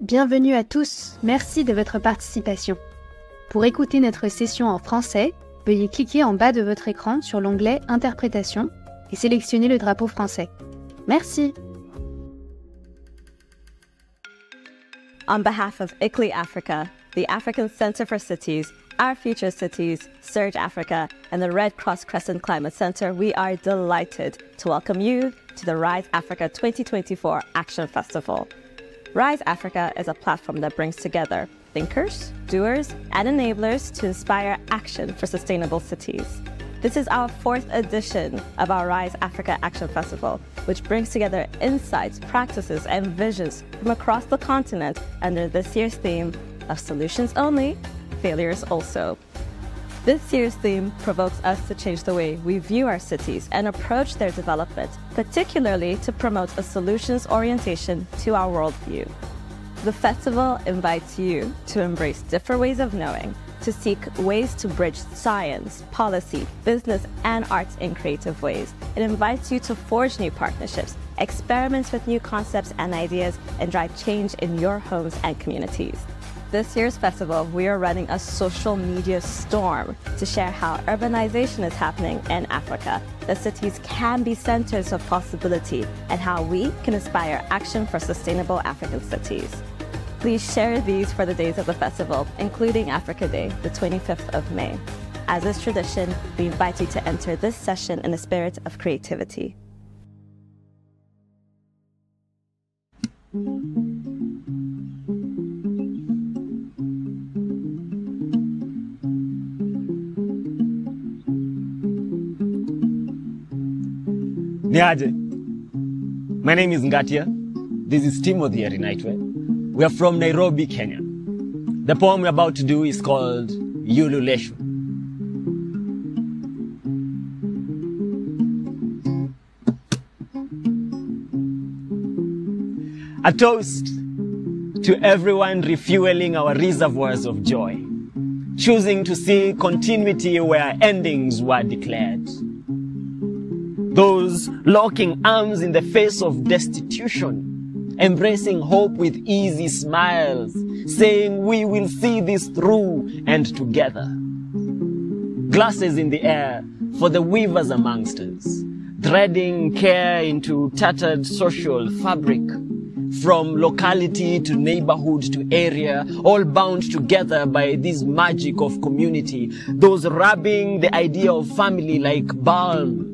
Bienvenue à tous, merci de votre participation. Pour écouter notre session en français, veuillez cliquer en bas de votre écran sur l'onglet Interprétation et sélectionner le drapeau français. Merci. On behalf of ICLEI Africa, the African Centre for Cities, Our Future Cities, Surge Africa, and the Red Cross Crescent Climate Centre, we are delighted to welcome you to the Rise Africa 2024 Action Festival. Rise Africa is a platform that brings together thinkers, doers, and enablers to inspire action for sustainable cities. This is our 4th edition of our Rise Africa Action Festival, which brings together insights, practices, and visions from across the continent under this year's theme of Solutions Only, Failures Also. This year's theme provokes us to change the way we view our cities and approach their development, particularly to promote a solutions orientation to our worldview. The festival invites you to embrace different ways of knowing, to seek ways to bridge science, policy, business, and arts in creative ways. It invites you to forge new partnerships, experiment with new concepts and ideas, and drive change in your homes and communities. This year's festival, we are running a social media storm to share how urbanization is happening in Africa, that cities can be centers of possibility, and how we can inspire action for sustainable African cities. Please share these for the days of the festival, including Africa Day, the 25th of May. As is tradition, we invite you to enter this session in a spirit of creativity. Niaje. My name is Ngatia. This is Timothy Arinaitwe. We are from Nairobi, Kenya. The poem we're about to do is called Yululeshu. A toast to everyone refueling our reservoirs of joy, choosing to see continuity where endings were declared. Those locking arms in the face of destitution, embracing hope with easy smiles, saying we will see this through and together. Glasses in the air for the weavers amongst us, threading care into tattered social fabric, from locality to neighborhood to area, all bound together by this magic of community, those rubbing the idea of family like balm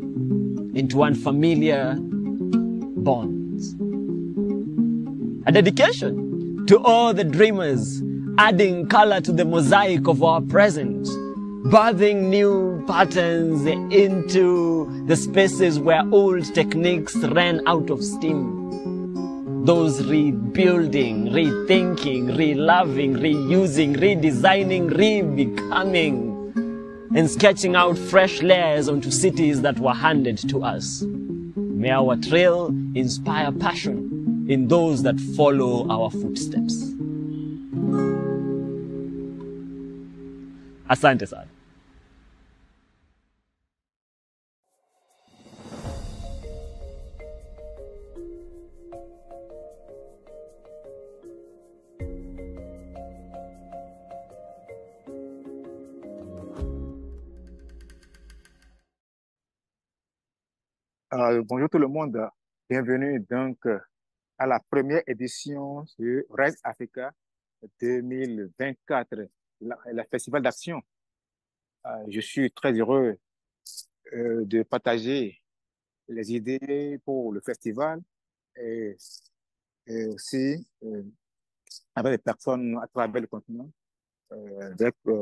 into unfamiliar bonds. A dedication to all the dreamers, adding color to the mosaic of our present, birthing new patterns into the spaces where old techniques ran out of steam. Those rebuilding, rethinking, reloving, reusing, redesigning, rebecoming, and sketching out fresh layers onto cities that were handed to us. May our trail inspire passion in those that follow our footsteps. Asante sana. Bonjour tout le monde, bienvenue donc à la première édition de Rise Africa 2024, le festival d'action. Je suis très heureux de partager les idées pour le festival et, et aussi avec les personnes à travers le continent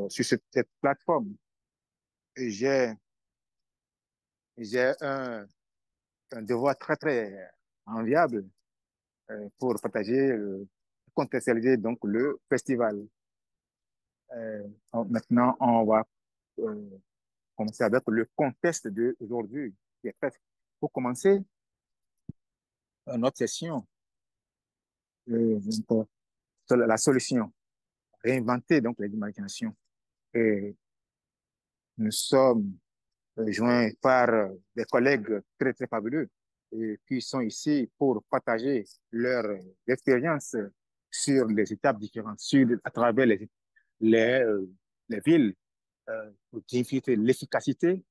sur cette plateforme. Et j'ai un devoir très, très enviable pour partager, contextualiser donc le festival. Maintenant, on va commencer avec le contexte d'aujourd'hui. Pour commencer notre session, donc, la solution, réinventer donc les imaginations. Et nous sommes joints par des collègues très, très fabuleux et qui sont ici pour partager leur expérience sur les étapes différentes, à travers les, euh, les villes, pour vérifier l'efficacité.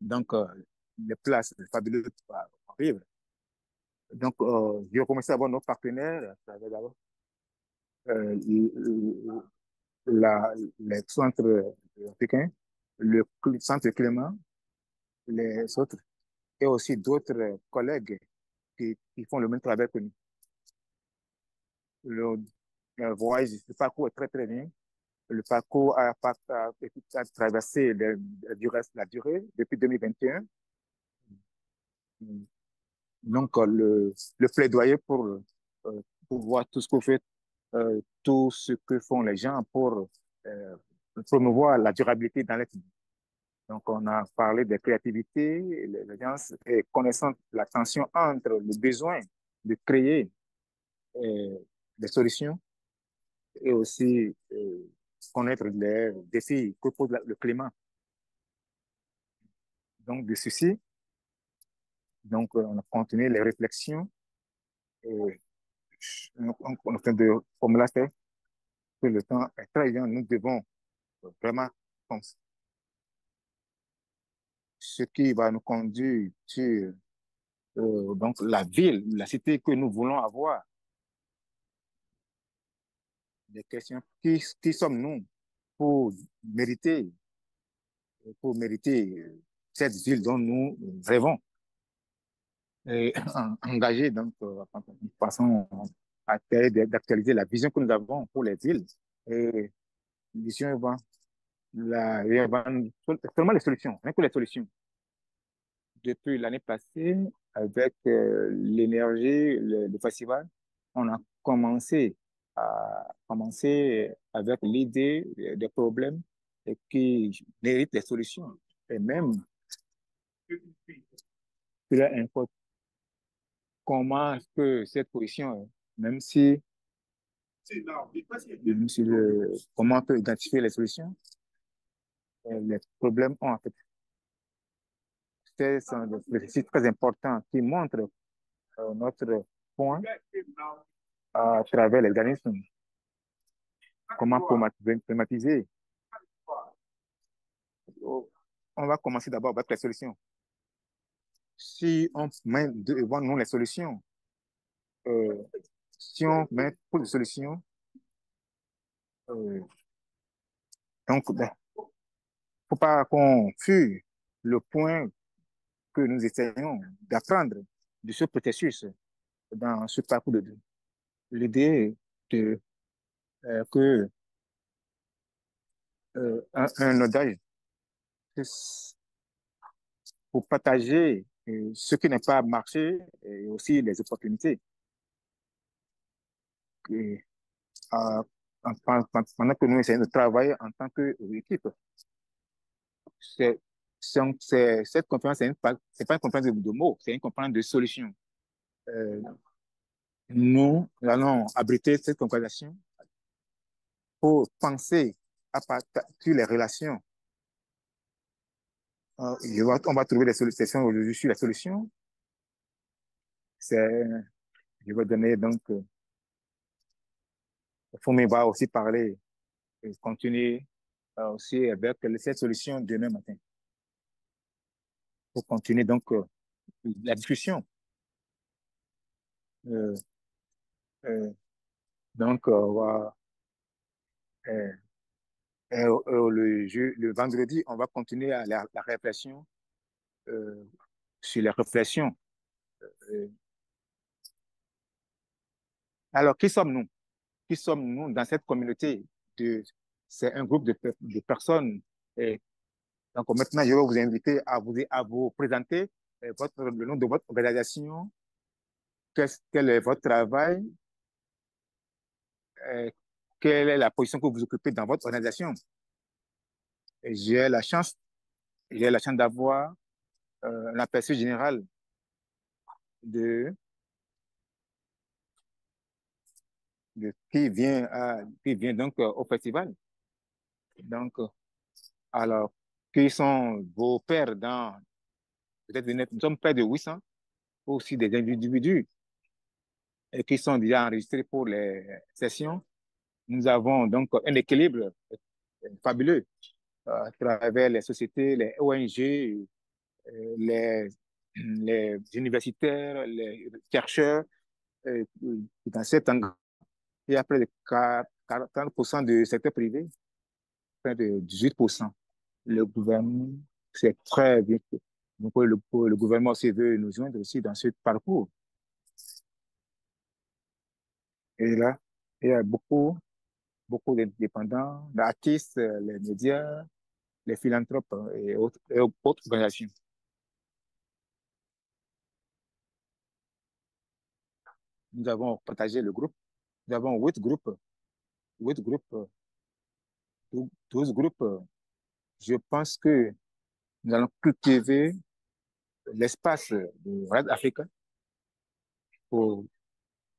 Donc, les places fabuleuses pour vivre. Donc, je remercie d'abord nos partenaires, à travers d'abord euh, les centres africains, le centre Clément, les autres, et aussi d'autres collègues qui font le même travail que nous. Le, le voyage, le parcours est très, très bien. Le parcours a traversé la durée depuis 2021. Donc, le plaidoyer pour voir tout ce que vous faites, tout ce que font les gens pour promouvoir la durabilité dans les. Donc, on a parlé de créativité, l'audience est connaissant la tension entre le besoin de créer euh, des solutions et aussi connaître les défis que pose le climat. Donc, de ceci, donc, on a continué les réflexions et on est en train de formuler que le temps est très bien. Nous devons vraiment penser ce qui va nous conduire sur donc la ville, la cité que nous voulons avoir. Des questions qui sommes-nous pour mériter, pour mériter cette ville dont nous rêvons et engager donc de façon d'actualiser la vision que nous avons pour les villes et vision seulement les solutions, rien que les solutions. Depuis l'année passée, avec l'énergie, le festival, on a commencé avec l'idée des problèmes et qui méritent des solutions. Et même, cela importe comment est-ce que cette position, même si, comment on peut identifier les solutions, les problèmes ont en fait, sont des exercices très importants qui montrent notre point à travers les organismes. Comment problématiser? On va commencer d'abord avec les solutions. Si on met devant nous les solutions, euh, si on met pour les solutions, euh, donc, ben, faut pas qu'on fuit le point que nous essayons d'apprendre de ce processus dans ce parcours de vie. L'idée de que un adage pour partager ce qui n'a pas marché et aussi les opportunités. Et, euh, pendant que nous essayons de travailler en tant qu'équipe, c'est, cette conférence, c'est pas une conférence de mots, c'est une conférence de solutions. Euh, nous allons abriter cette conversation pour penser sur les relations. On va trouver des solutions aujourd'hui sur la solution. Je vais donner donc, Fumi va aussi parler et continuer aussi avec cette solution demain matin. Pour continuer donc la discussion. Euh, euh, donc, euh, le vendredi, on va continuer la réflexion euh, sur les réflexions. Euh, alors, qui sommes-nous? Qui sommes-nous dans cette communauté c'est un groupe de personnes. Et donc, maintenant, je vais vous inviter à vous présenter le nom de votre organisation, quel est votre travail, euh, quelle est la position que vous occupez dans votre organisation. Et j'ai la chance d'avoir un aperçu général de, de qui vient donc au festival. Donc, alors, qui sont vos pairs peut-être nous sommes près de 800, aussi des individus et qui sont déjà enregistrés pour les sessions. Nous avons donc un équilibre fabuleux à travers les sociétés, les ONG, les, les universitaires, les chercheurs. Dans cet engagement, il y a près de 40% du secteur privé, près de 18%. Le gouvernement, c'est très bien fait. Donc, le gouvernement aussi veut nous joindre aussi dans ce parcours. Et là, il y a beaucoup d'indépendants, d'artistes, les médias, les philanthropes et autres organisations. Nous avons partagé le groupe. Nous avons 8 groupes, 12 groupes. Je pense que nous allons cultiver l'espace de Red Africa pour,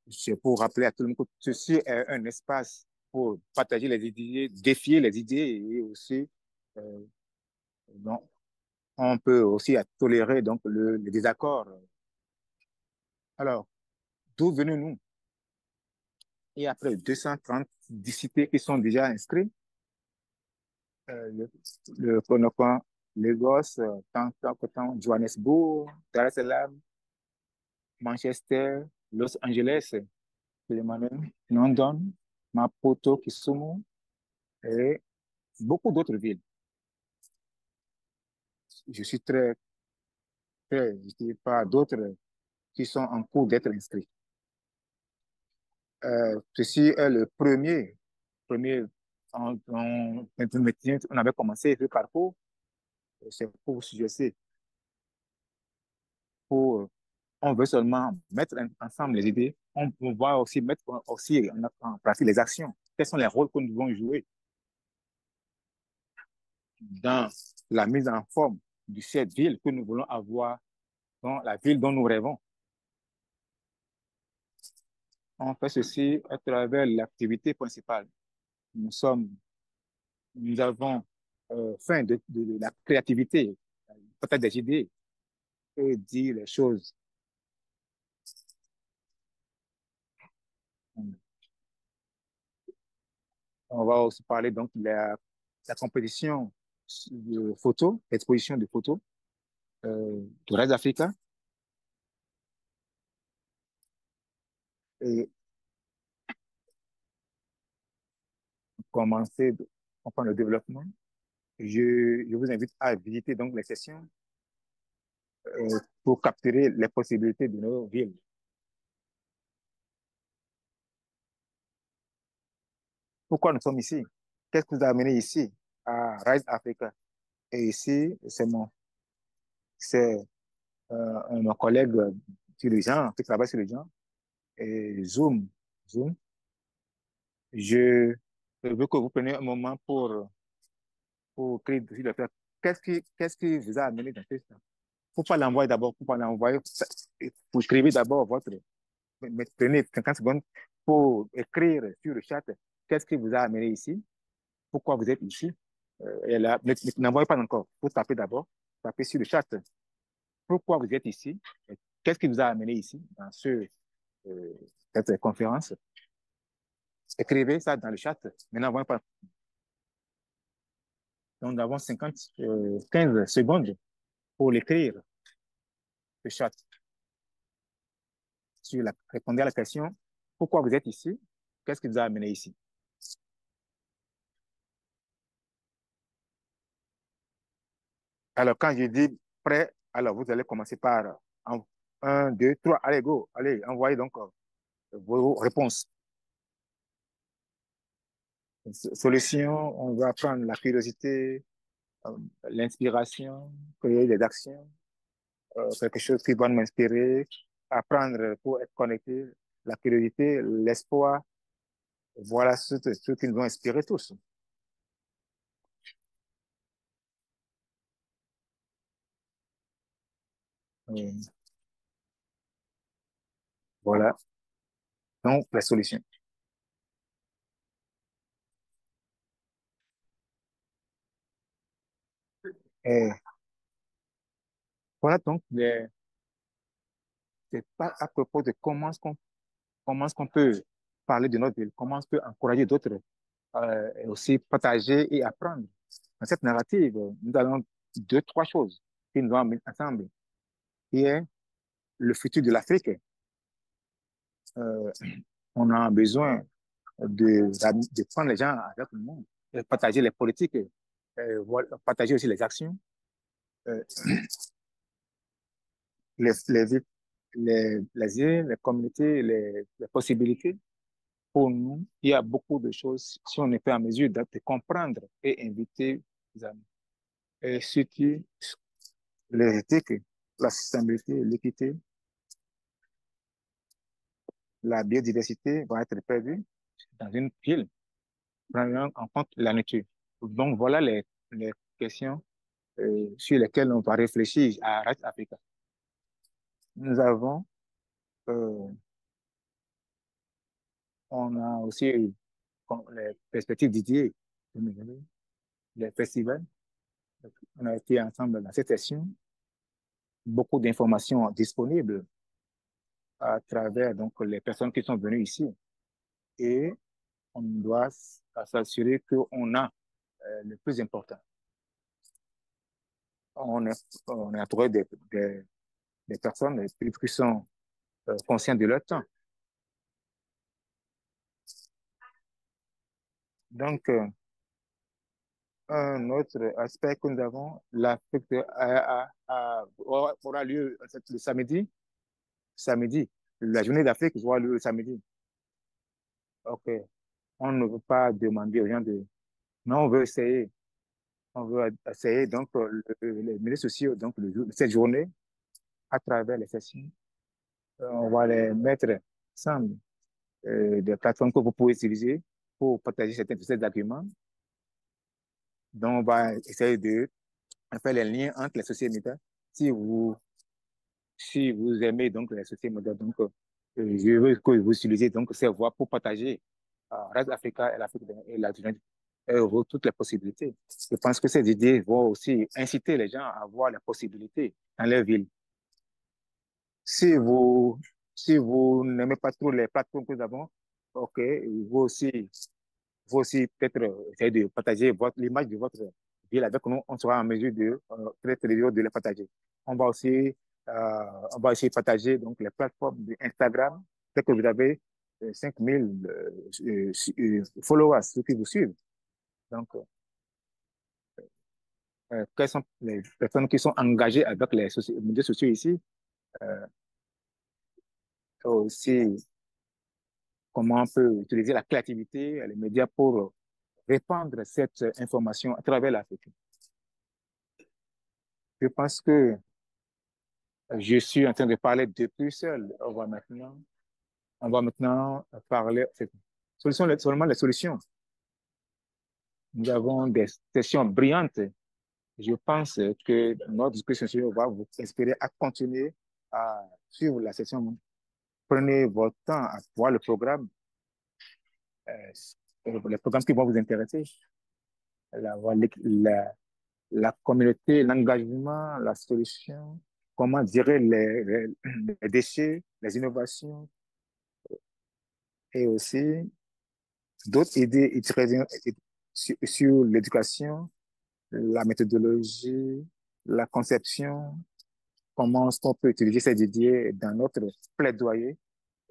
c'est pour rappeler à tout le monde que ceci est un espace pour partager les idées, défier les idées et aussi, euh, donc, on peut aussi tolérer donc le désaccord. Alors, d'où venons-nous? Il y a près de 230 disciplines qui sont déjà inscrits. Le Conakry, Lagos, tant, Johannesburg, Dar es Salaam, Manchester, Los Angeles, London, Maputo, Kisumu et beaucoup d'autres villes. Je suis je ne sais pas d'autres qui sont en cours d'être inscrits. Ceci est le premier en 2021, on avait commencé ce parcours, c'est pour, je sais, pour, on veut seulement mettre ensemble les idées, on va aussi mettre aussi en pratique les actions. Quels sont les rôles que nous devons jouer dans la mise en forme de cette ville que nous voulons avoir, dans la ville dont nous rêvons. On fait ceci à travers l'activité principale. Nous sommes, nous avons faim de la créativité, peut-être des idées, et dire les choses. On va aussi parler donc de la compétition de photos, l'exposition de photos du reste d'Afrique et commencer de comprendre le développement. Je vous invite à visiter donc les sessions pour capturer les possibilités de nos villes. Pourquoi nous sommes ici? Qu'est-ce qui nous a amené ici à Rise Africa? Et ici, c'est mon collègue sur les gens, qui travaille sur les gens, et Zoom. Je veux que vous preniez un moment pour créer le faire. Qu'est-ce qui vous a amené dans ce temps? Faut pas l'envoyer d'abord, faut pas l'envoyer. Vous écrivez d'abord mais prenez 50 secondes pour écrire sur le chat qu'est-ce qui vous a amené ici, pourquoi vous êtes ici. Et là, n'envoyez pas encore. Vous tapez d'abord, tapez sur le chat pourquoi vous êtes ici, qu'est-ce qui vous a amené ici dans cette conférence. Écrivez ça dans le chat, mais n'envoyez pas. Donc, nous avons 15 secondes pour l'écrire, le chat. Répondez à la question, pourquoi vous êtes ici? Qu'est-ce qui vous a amené ici? Alors, quand je dis prêt, alors vous allez commencer par 1, 2, 3. Allez, go. Allez, envoyez donc vos réponses. Solution, on va prendre la curiosité, euh, l'inspiration, créer des actions, quelque chose qui va nous inspirer, apprendre pour être connecté, la curiosité, l'espoir. Voilà ce qui nous va inspirer tous. Euh, Voilà. Donc, la solution. Et voilà donc, c'est pas à propos de comment comment est-ce qu'on peut parler de notre ville, comment est-ce qu'on peut encourager d'autres et aussi partager et apprendre. Dans cette narrative, nous avons deux, trois choses qui nous ont mis ensemble, qui est le futur de l'Afrique. Euh, on a besoin de prendre les gens avec le monde, et partager les politiques, partager aussi les actions, euh, les, les, les îles, les communautés, les possibilités. Pour nous, il y a beaucoup de choses, si on n'est pas en mesure de comprendre et inviter les amis. Et surtout, les éthiques, la sustainabilité, l'équité, la biodiversité vont être perdue dans une ville, prenant en compte la nature. Donc, voilà les questions sur lesquelles on va réfléchir à Red Africa. Nous avons, euh, on a aussi les perspectives d'idées, les festivals. On a été ensemble dans cette session, beaucoup d'informations disponibles à travers donc les personnes qui sont venues ici. Et on doit s'assurer qu'on a le plus important. On est entouré des personnes qui sont conscientes de leur temps. Donc, un autre aspect que nous avons, l'Afrique aura lieu le samedi. La journée d'Afrique aura lieu le samedi. OK. On ne veut pas demander aux gens de... Mais on veut essayer. On veut essayer, donc, les médias sociaux, donc, cette journée, à travers les sessions, on va les mettre ensemble, des plateformes que vous pouvez utiliser pour partager certains de ces arguments. Donc, on va essayer de faire les liens entre les sociétés médias. Si vous, si vous aimez donc les sociétés médias, donc, je veux que vous utilisez donc ces voies pour partager Reste Africa et l'Afrique et la toutes les possibilités. Je pense que ces idées vont aussi inciter les gens à voir les possibilités dans leur ville. Si vous, si vous n'aimez pas trop les plateformes que nous avons, OK, vous aussi peut-être essayer de partager l'image de votre ville avec nous. On sera en mesure de, peut-être de les partager. On va aussi, on va aussi partager donc les plateformes d'Instagram. Peut-être que vous avez 5000 followers, ceux qui vous suivent. Donc, quelles sont les personnes qui sont engagées avec les médias sociaux ici? Euh, aussi, comment on peut utiliser la créativité, les médias pour répandre cette information à travers l'Afrique. Je pense que je suis en train de parler depuis seul. On va maintenant parler seulement les solutions. Nous avons des sessions brillantes. Je pense que notre discussion va vous inspirer à continuer à suivre la session. Prenez votre temps à voir le programme, euh, les programmes qui vont vous intéresser, la, la, la communauté, l'engagement, la solution, comment gérer les déchets, les innovations et aussi d'autres idées sur l'éducation, la méthodologie, la conception, comment est-ce qu'on peut utiliser ces idées dans notre plaidoyer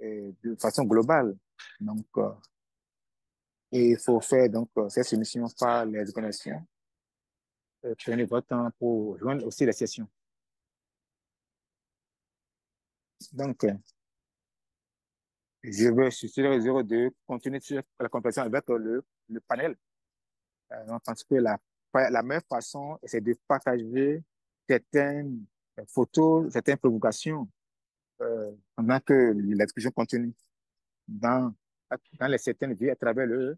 de façon globale. Donc, et il faut faire donc ces soumissions par les organisations. Prenez votre temps pour joindre aussi les sessions. Donc, je suis heureux de continuer sur la conversation avec le panel. Donc, parce que la meilleure façon, c'est de partager certaines photos, certaines provocations pendant que la discussion continue dans, dans les certaines vies à travers le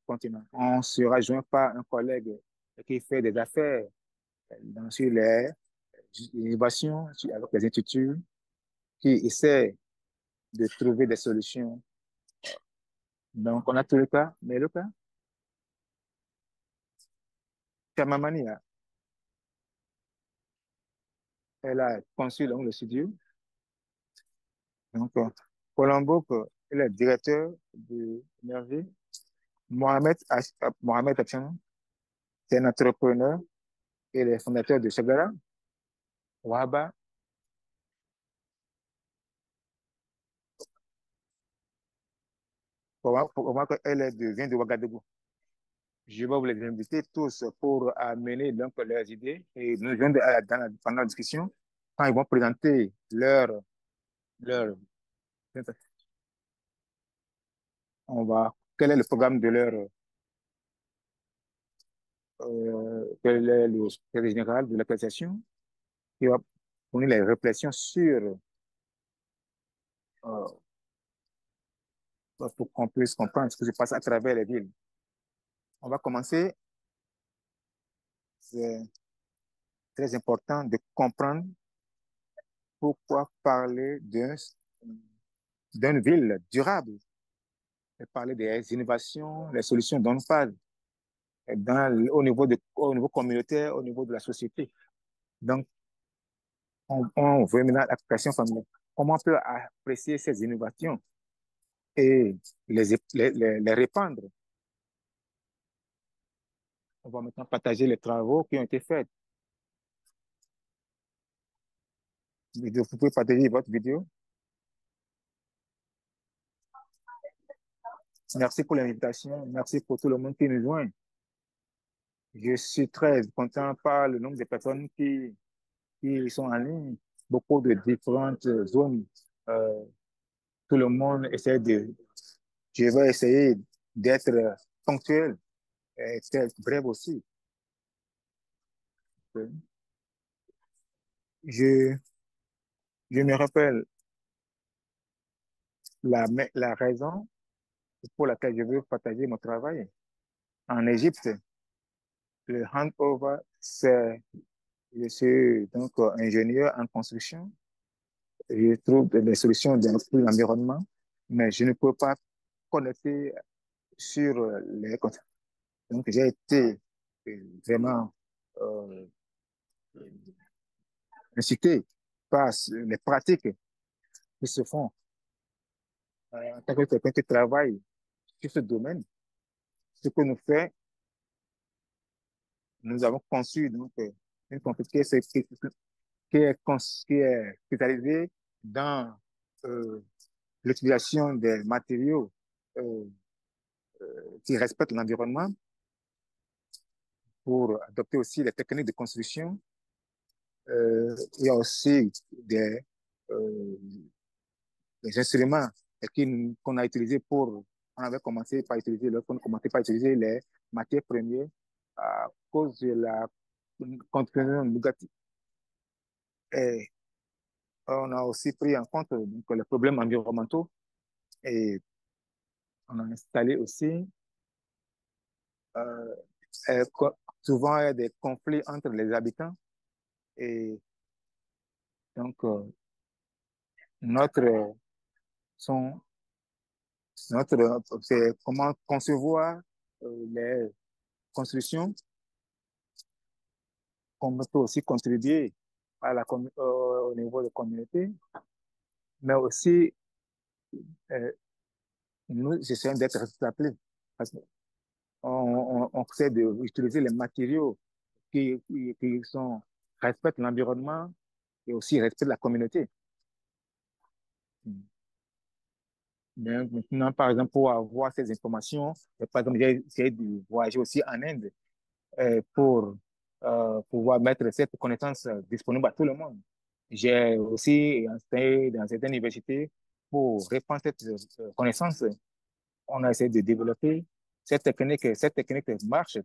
continent. On sera joint par un collègue qui fait des affaires sur les innovations, avec les instituts, qui essaie de trouver des solutions. Donc, on a tout le cas, mais le cas, Chamamani, elle a conçu donc, le studio. Donc, Colombo, Il est directeur de l'énergie. Mohamed Achan, c'est un entrepreneur et le fondateur de Chagara. Wahaba, pour moi, elle vient de Ouagadougou. Je vais vous les inviter tous pour amener donc leurs idées et nous joindre pendant la discussion quand ils vont présenter leur, quel est le programme de quel est le secrétaire général de l'association qui va donner les réflexions sur, euh, pour qu'on puisse comprendre ce qui se passe à travers les villes. On va commencer. C'est très important de comprendre pourquoi parler d'une ville durable et parler des innovations, les solutions dont on parle au niveau communautaire, au niveau de la société. Donc, on veut maintenant l'application familiale. Comment on peut apprécier ces innovations et les répandre? On va maintenant partager les travaux qui ont été faits. Vous pouvez partager votre vidéo. Merci pour l'invitation. Merci pour tout le monde qui nous joint. Je suis très content par le nombre de personnes qui sont en ligne. Beaucoup de différentes zones. Euh, Tout le monde essaie de... Je vais essayer d'être ponctuel et très bref aussi. Je, je me rappelle la raison pour laquelle je veux partager mon travail. En Égypte, le handover, je suis donc ingénieur en construction. Je trouve des solutions pour l'environnement, mais je ne peux pas connecter sur les comptes. Donc, j'ai été vraiment euh, incité par les pratiques qui se font en tant que quelqu'un qui travaille sur ce domaine. Ce que nous faisons, nous avons conçu donc, une compétence qui est spécialisée dans euh, l'utilisation des matériaux euh, qui respectent l'environnement pour adopter aussi les techniques de construction. Il y a aussi euh, des instruments qu'on a utilisés on avait commencé par utiliser, lorsqu'on commençait par utiliser les matières premières à cause de la contamination négative. Et on a aussi pris en compte donc, les problèmes environnementaux et on a installé aussi euh, euh, souvent il y a des conflits entre les habitants et donc notre son c'est comment concevoir les constructions, qu'on peut aussi contribuer au niveau de la communauté, mais aussi euh, nous essayons d'être responsables parce qu'on essaie d'utiliser les matériaux qui respectent l'environnement et aussi respectent la communauté. Donc, maintenant, par exemple, pour avoir ces informations, par exemple, j'ai essayé de voyager aussi en Inde pour pouvoir mettre cette connaissance disponible à tout le monde. J'ai aussi enseigné dans certaines universités pour répandre cette connaissance. On a essayé de développer cette technique. Cette technique marche.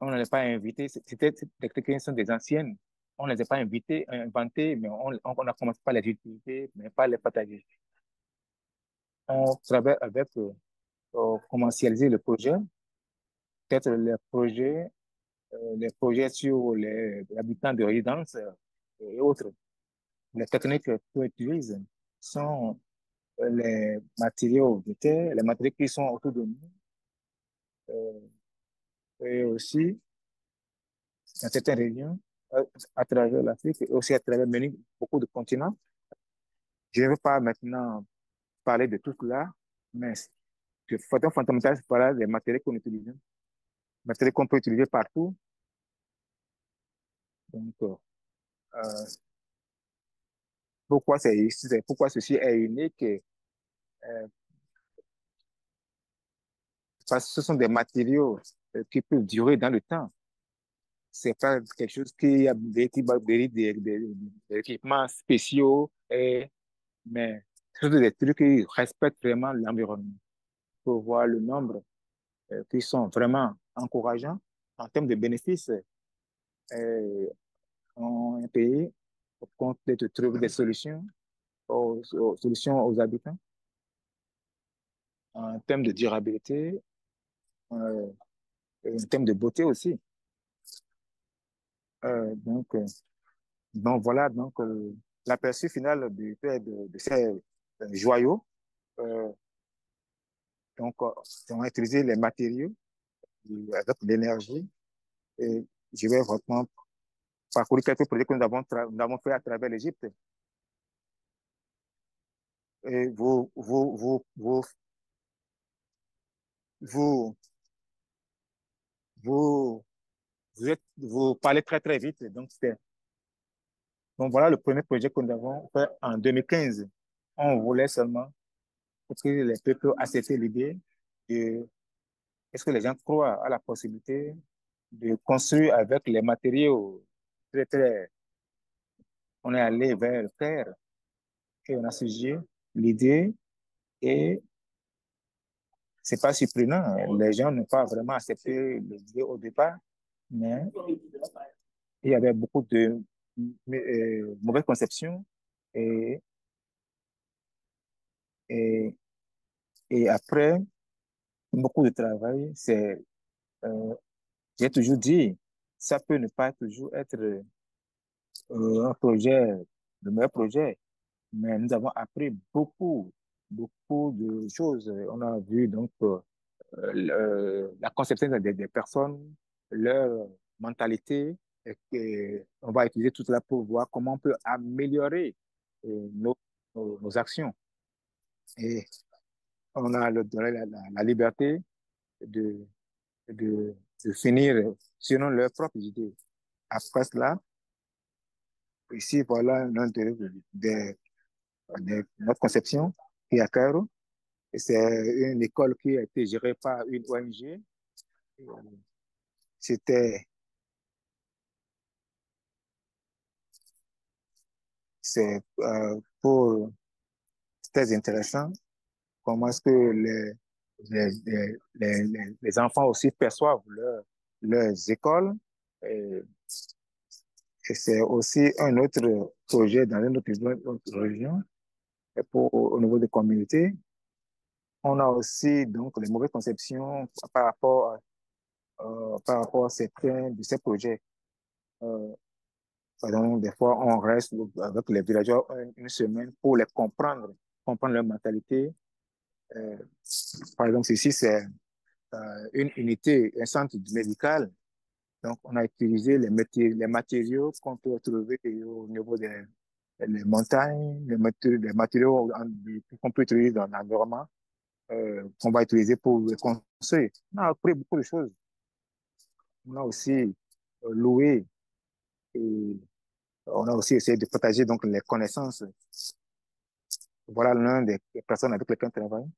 On ne les a pas invitées. Ces techniques sont des anciennes. On ne les a pas inventées, mais on a commencé par les utiliser, mais pas les partager. On travaille avec commercialiser le projet, peut-être les projets sur les habitants de résidence et autres. Les techniques qu'on utilise sont les matériaux de terre, les matériaux qui sont autour de nous, euh, et aussi dans certaines régions, à travers l'Afrique et aussi à travers beaucoup de continents. Je ne veux pas maintenant parler de tout cela, mais le facteur fondamental, c'est parler des matériaux qu'on utilise, matériaux qu'on peut utiliser partout. Donc, pourquoi ceci est unique? Parce que ce sont des matériaux qui peuvent durer dans le temps. C'est pas quelque chose qui a des équipements spéciaux, mais ce sont des trucs qui respectent vraiment l'environnement. Pour voir le nombre qui sont vraiment encourageants en termes de bénéfices. Un pays compte de trouver des solutions aux solutions aux habitants en termes de durabilité, euh, et en termes de beauté aussi. Euh, donc, euh, donc voilà, l'aperçu final de ces joyaux. Euh, on a utilisé les matériaux avec l'énergie et je vais vraiment parcourir quelques projets que nous avons fait à travers l'Égypte. Et vous, vous, vous parlez très, très vite. Donc voilà le premier projet que nous avons fait en 2015. On voulait seulement que les peuples acceptent l'idée de, est-ce que les gens croient à la possibilité de construire avec les matériaux très, très, on est allé vers le terre et on a suggéré l'idée et c'est pas surprenant. Les gens n'ont pas vraiment accepté l'idée au départ, mais il y avait beaucoup de mauvaises conceptions et, et, et après beaucoup de travail, euh, j'ai toujours dit, ça peut ne pas toujours être un projet, le meilleur projet, mais nous avons appris beaucoup de choses. On a vu la conception des personnes, leur mentalité, et on va utiliser tout cela pour voir comment on peut améliorer nos actions. Et on a donné la liberté de, de finir selon leurs propres idées. Après cela, ici, voilà notre conception qui est à Cairo. C'est une école qui a été gérée par une ONG. C'était c'est très intéressant comment est-ce que les enfants aussi perçoivent leurs écoles. Et, et c'est aussi un autre projet dans une autre région au niveau des communautés. On a aussi donc les mauvaises conceptions par rapport à certains de ces projets. Euh, Par exemple, des fois, on reste avec les villageois une semaine pour les comprendre leur mentalité. Euh, Par exemple, ici, c'est une unité, un centre médical. Donc, on a utilisé les matériaux qu'on peut trouver au niveau des montagnes, les matériaux qu'on peut utiliser dans l'environnement, qu'on va utiliser pour le construire. On a appris beaucoup de choses. On a aussi loué et on a aussi essayé de partager donc les connaissances. Voilà l'un des personnes avec lesquelles on travaille.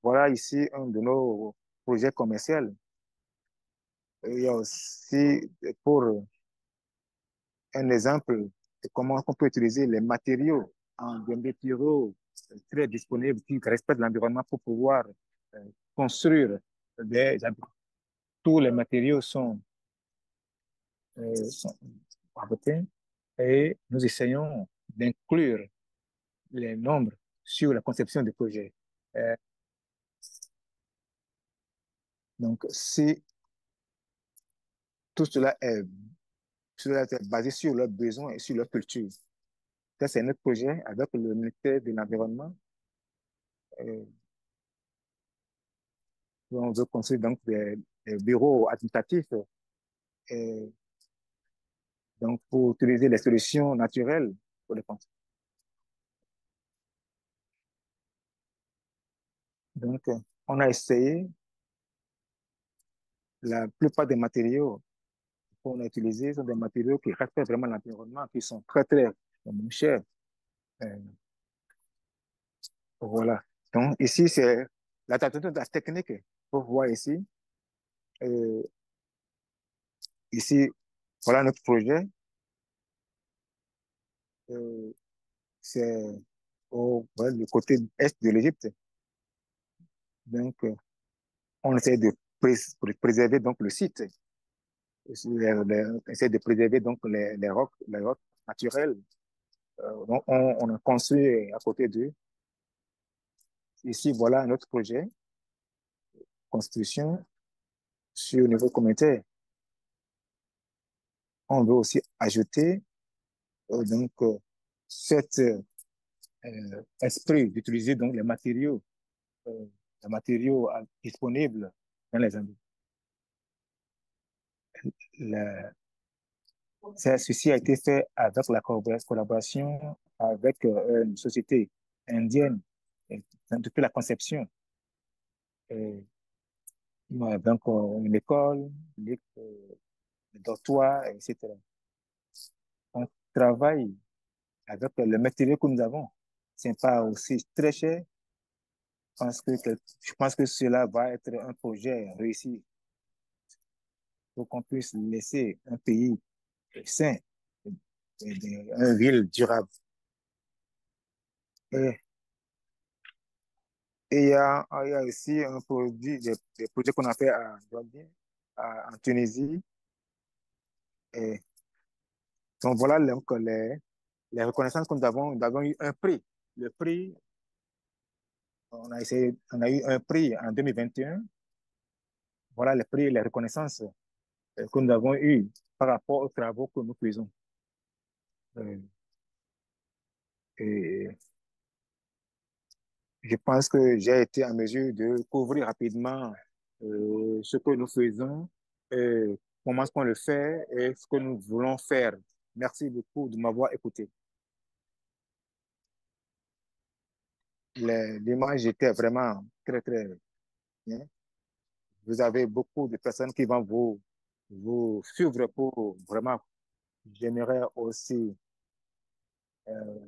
Voilà ici un de nos projets commerciaux. Il y a aussi pour un exemple de comment on peut utiliser les matériaux en des matériaux très disponibles qui respectent l'environnement pour pouvoir euh, construire des. Tous les matériaux sont fabriqués et nous essayons d'inclure les nombres sur la conception du projet. Euh, donc, si tout cela est basé sur leurs besoins et sur leur culture. Ça, c'est notre projet avec le ministère de l'Environnement. Euh, on veut construire donc des bureaux administratifs donc pour utiliser les solutions naturelles pour les construire. Donc, on a essayé la plupart des matériaux qu'on a utilisés sont des matériaux qui respectent vraiment l'environnement, qui sont très, très moins chers. Euh, voilà. Donc, ici, c'est l'adaptation de la technique. Vous voyez ici. Euh, ici, voilà notre projet. Euh, c'est ouais, le côté est de l'Égypte. Donc, on essaie de préserver donc le site. On essaie de préserver donc les rocs naturelles. Donc, on a construit à côté d'eux. Ici, voilà un autre projet, construction sur le niveau communautaire. On veut aussi ajouter donc cet esprit d'utiliser donc euh, les matériaux disponibles dans les endroits. Ceci a été fait avec la collaboration avec une société indienne depuis la conception. Et, donc, une école, les dortoirs, etc. On travaille avec le matériel que nous avons. Ce n'est pas aussi très cher. Je pense que cela va être un projet réussi pour qu'on puisse laisser un pays sain, une ville durable. Et, et il y a aussi un produit, des projets qu'on a fait à Douarnenez, en Tunisie. Et donc voilà donc les reconnaissances que nous avons eu un prix. Le prix, on a eu un prix en 2021. Voilà les prix et les reconnaissances que nous avons eues par rapport aux travaux que nous faisons. Euh, et je pense que j'ai été en mesure de couvrir rapidement ce que nous faisons, comment est-ce qu'on le fait et ce que nous voulons faire. Merci beaucoup de m'avoir écouté. L'image était vraiment très, très bien. Vous avez beaucoup de personnes qui vont vous suivre pour vraiment. J'aimerais aussi euh,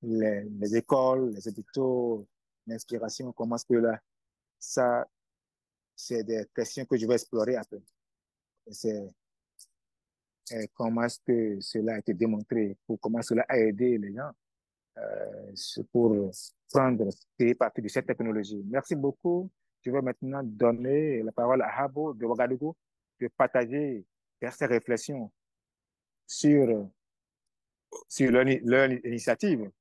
les écoles, les hôpitaux, l'inspiration, comment est-ce que là, ça, c'est des questions que je vais explorer après. C'est comment est-ce que cela a été démontré, pour comment cela a aidé les gens pour prendre, tirer parti de cette technologie. Merci beaucoup. Je vais maintenant donner la parole à Habo de Ouagadougou de partager ses réflexions sur, sur leur initiative.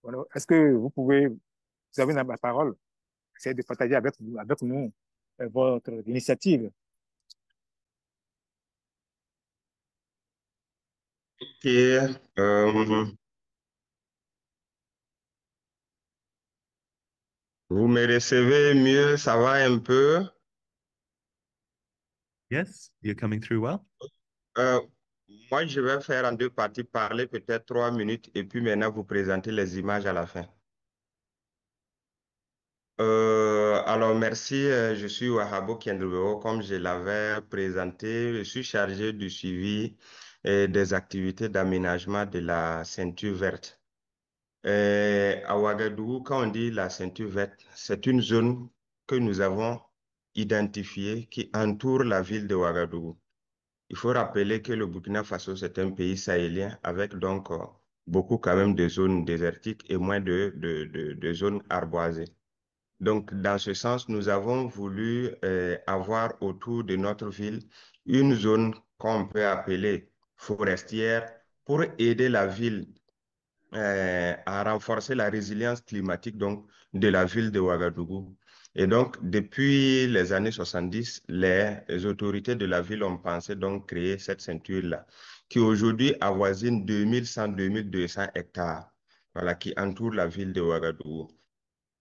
Voilà. Est-ce que vous avez la parole, essayez de partager avec nous votre initiative. Ok, euh, vous me recevez mieux, ça va un peu. Yes, you're coming through well. Euh, Moi, je vais faire en deux parties, parler peut-être 3 minutes et puis maintenant vous présenter les images à la fin. Alors, merci, je suis Wahabo Kendrubeo, comme je l'avais présenté, je suis chargé du suivi et des activités d'aménagement de la ceinture verte. À Ouagadougou, quand on dit la ceinture verte, c'est une zone que nous avons identifiée qui entoure la ville de Ouagadougou. Il faut rappeler que le Burkina Faso, c'est un pays sahélien avec donc beaucoup quand même de zones désertiques et moins de zones arboisées. Donc, dans ce sens, nous avons voulu avoir autour de notre ville une zone qu'on peut appeler forestière pour aider la ville à renforcer la résilience climatique donc, de la ville de Ouagadougou. Et donc, depuis les années 70, les autorités de la ville ont pensé donc créer cette ceinture-là, qui aujourd'hui avoisine 2100-2200 hectares, voilà, qui entoure la ville de Ouagadougou.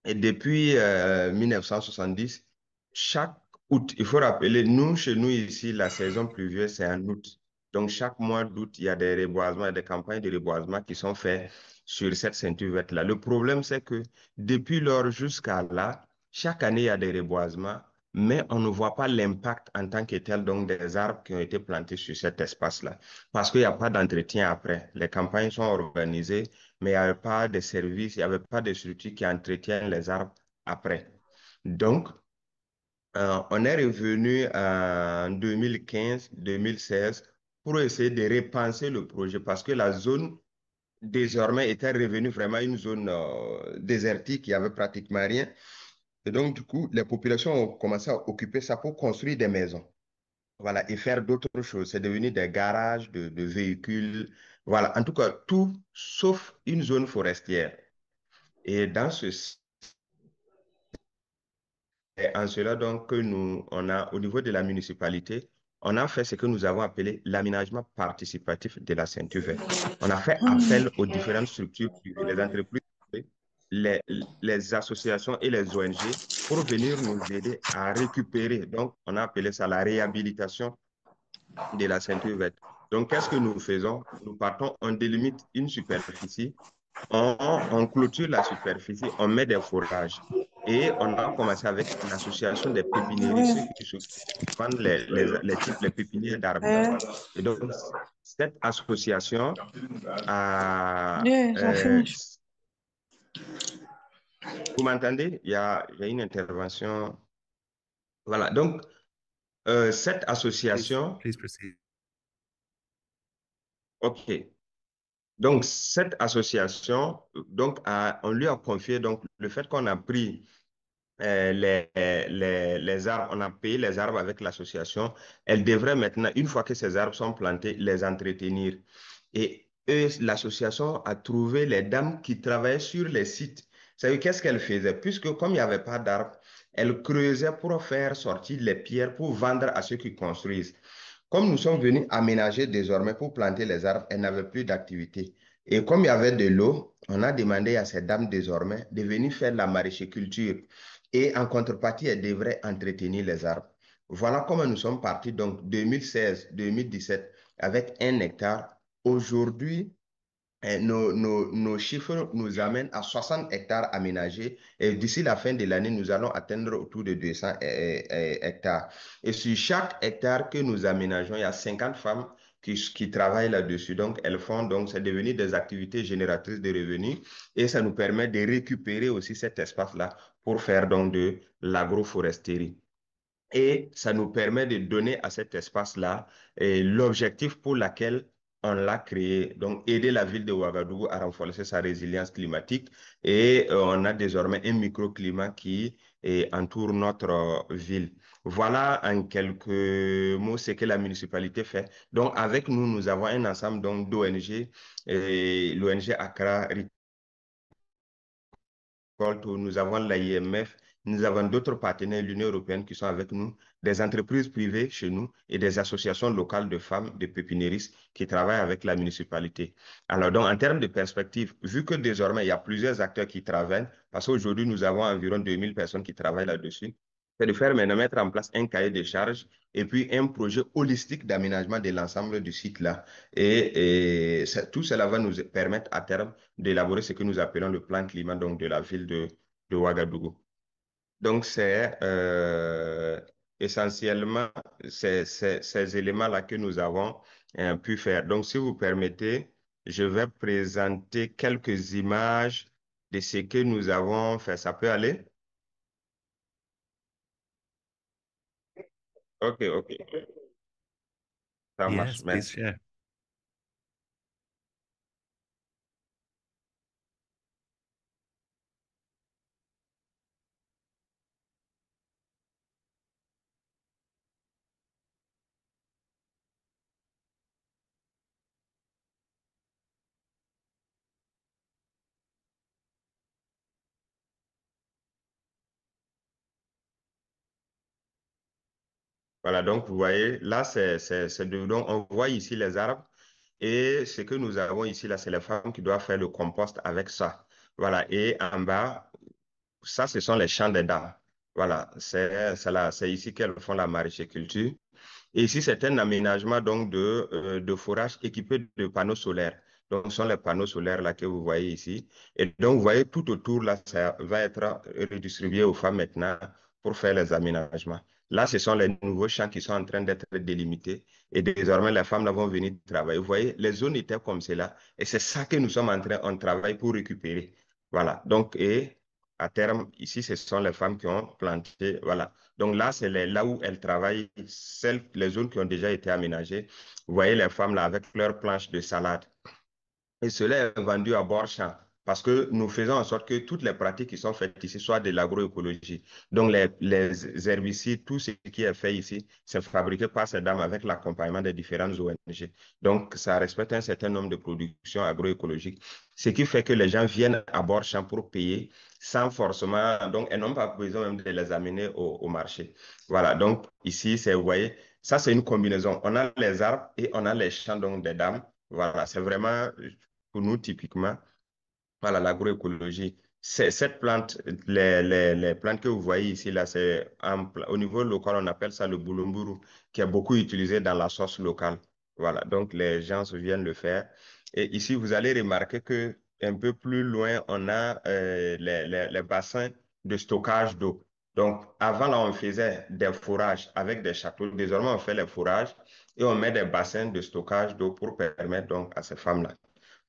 Et depuis 1970, chaque août, il faut rappeler, nous, chez nous ici, la saison pluvieuse, c'est en août. Donc, chaque mois d'août, il y a des reboisements, des campagnes de reboisement qui sont faites sur cette ceinture verte-là. Le problème, c'est que depuis lors jusqu'à là, Chaque année, il y a des reboisements, mais on ne voit pas l'impact en tant que tel donc des arbres qui ont été plantés sur cet espace-là. Parce qu'il n'y a pas d'entretien après. Les campagnes sont organisées, mais il n'y avait pas de services, il n'y avait pas de structures qui entretiennent les arbres après. Donc, on est revenu en 2015-2016 pour essayer de repenser le projet parce que la zone désormais était revenue vraiment une zone désertique, il n'y avait pratiquement rien. Et donc, du coup, les populations ont commencé à occuper ça pour construire des maisons. Voilà, et faire d'autres choses. C'est devenu des garages de véhicules. Voilà, en tout cas, tout sauf une zone forestière. Et dans ce Et en cela, donc, que nous, on a, au niveau de la municipalité, on a fait ce que nous avons appelé l'aménagement participatif de la ceinture verte. On a fait appel aux différentes structures privées, les entreprises privées, les, les associations et les ONG pour venir nous aider à récupérer. Donc, on a appelé ça la réhabilitation de la ceinture verte. Donc, qu'est-ce que nous faisons? Nous partons, on délimite une superficie, on clôture la superficie, on met des fourrages. Et on a commencé avec l'association des pépiniéristes, ceux qui se vendent les pépinières d'arbres. Et donc, cette association a... Yeah, I finished. vous m'entendez? Il y a une intervention. Voilà. Donc, cette association... Please proceed. OK. Donc, cette association, donc, on lui a confié donc, le fait qu'on a pris les arbres, on a payé les arbres avec l'association. Elle devrait maintenant, une fois que ces arbres sont plantés, les entretenir. Et eux, l'association a trouvé les dames qui travaillaient sur les sites. Vous savez, qu'est-ce qu'elle faisait? Puisque comme il n'y avait pas d'arbres, elle creusait pour faire sortir les pierres pour vendre à ceux qui construisent. Comme nous sommes venus aménager désormais pour planter les arbres, elles n'avaient plus d'activité. Et comme il y avait de l'eau, on a demandé à ces dames désormais de venir faire la maraîchiculture. Et en contrepartie, elles devraient entretenir les arbres. Voilà comment nous sommes partis, donc 2016-2017, avec 1 hectare. Aujourd'hui, nos chiffres nous amènent à 60 hectares aménagés et d'ici la fin de l'année, nous allons atteindre autour de 200 hectares. Et sur chaque hectare que nous aménageons, il y a 50 femmes qui travaillent là-dessus. Donc, elles font, donc, c'est devenu des activités génératrices de revenus et ça nous permet de récupérer aussi cet espace-là pour faire donc de l'agroforesterie. Et ça nous permet de donner à cet espace-là l'objectif pour lequel on l'a créé. Donc, aider la ville de Ouagadougou à renforcer sa résilience climatique. Et on a désormais un microclimat qui entoure notre ville. Voilà en quelques mots ce que la municipalité fait. Donc, avec nous, nous avons un ensemble d'ONG, l'ONG Accra nous avons l'AIMF, nous avons d'autres partenaires, l'Union européenne qui sont avec nous, des entreprises privées chez nous et des associations locales de femmes, de pépiniéristes qui travaillent avec la municipalité. Alors donc, en termes de perspective, vu que désormais, il y a plusieurs acteurs qui travaillent, parce qu'aujourd'hui, nous avons environ 2000 personnes qui travaillent là-dessus, c'est de faire maintenant mettre en place un cahier de charges et puis un projet holistique d'aménagement de l'ensemble du site-là. Tout cela va nous permettre à terme d'élaborer ce que nous appelons le plan climat donc de la ville de Ouagadougou. Donc, c'est essentiellement ces éléments-là que nous avons pu faire. Donc, si vous permettez, je vais présenter quelques images de ce que nous avons fait. Ça peut aller? OK, OK. Ça marche. Yes, please Merci. share. Voilà, donc vous voyez, là, donc on voit ici les arbres et ce que nous avons ici, là, c'est les femmes qui doivent faire le compost avec ça. Voilà, et en bas, ça, ce sont les champs des dames. Voilà, c'est ici qu'elles font la maraîchiculture. Et ici, c'est un aménagement donc de forage équipé de panneaux solaires. Donc, ce sont les panneaux solaires là que vous voyez ici. Et donc, vous voyez tout autour là, ça va être redistribué aux femmes maintenant pour faire les aménagements. Là, ce sont les nouveaux champs qui sont en train d'être délimités. Et désormais, les femmes là vont venir travailler. Vous voyez, les zones étaient comme cela. Et c'est ça que nous sommes en train, on travaille pour récupérer. Voilà. Donc, et à terme, ici, ce sont les femmes qui ont planté. Voilà. Donc là, c'est là où elles travaillent, les zones qui ont déjà été aménagées. Vous voyez les femmes là avec leurs planches de salade. Et cela est vendu à bord champ parce que nous faisons en sorte que toutes les pratiques qui sont faites ici soient de l'agroécologie. Donc, les herbicides, tout ce qui est fait ici, c'est fabriqué par ces dames avec l'accompagnement des différentes ONG. Donc, ça respecte un certain nombre de productions agroécologiques, ce qui fait que les gens viennent à bord champ pour payer sans forcément, donc, elles n'ont pas besoin même de les amener au marché. Voilà, donc ici, vous voyez, ça c'est une combinaison. On a les arbres et on a les champs donc, des dames. Voilà, c'est vraiment pour nous, typiquement, voilà, l'agroécologie. Cette plante, les plantes que vous voyez ici, là, au niveau local, on appelle ça le boulomburu, qui est beaucoup utilisé dans la sauce locale. Voilà, donc les gens viennent le faire. Et ici, vous allez remarquer que un peu plus loin, on a les bassins de stockage d'eau. Donc, avant, là, on faisait des forages avec des châteaux. Désormais, on fait les forages et on met des bassins de stockage d'eau pour permettre donc à ces femmes-là.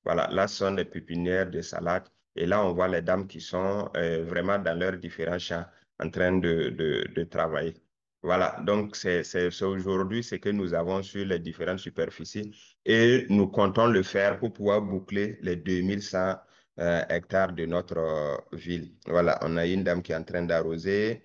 Voilà, là, ce sont des pépinières de salade. Et là, on voit les dames qui sont vraiment dans leurs différents champs en train de travailler. Voilà, donc c'est aujourd'hui ce que nous avons sur les différentes superficies et nous comptons le faire pour pouvoir boucler les 2100 hectares de notre ville. Voilà, on a une dame qui est en train d'arroser.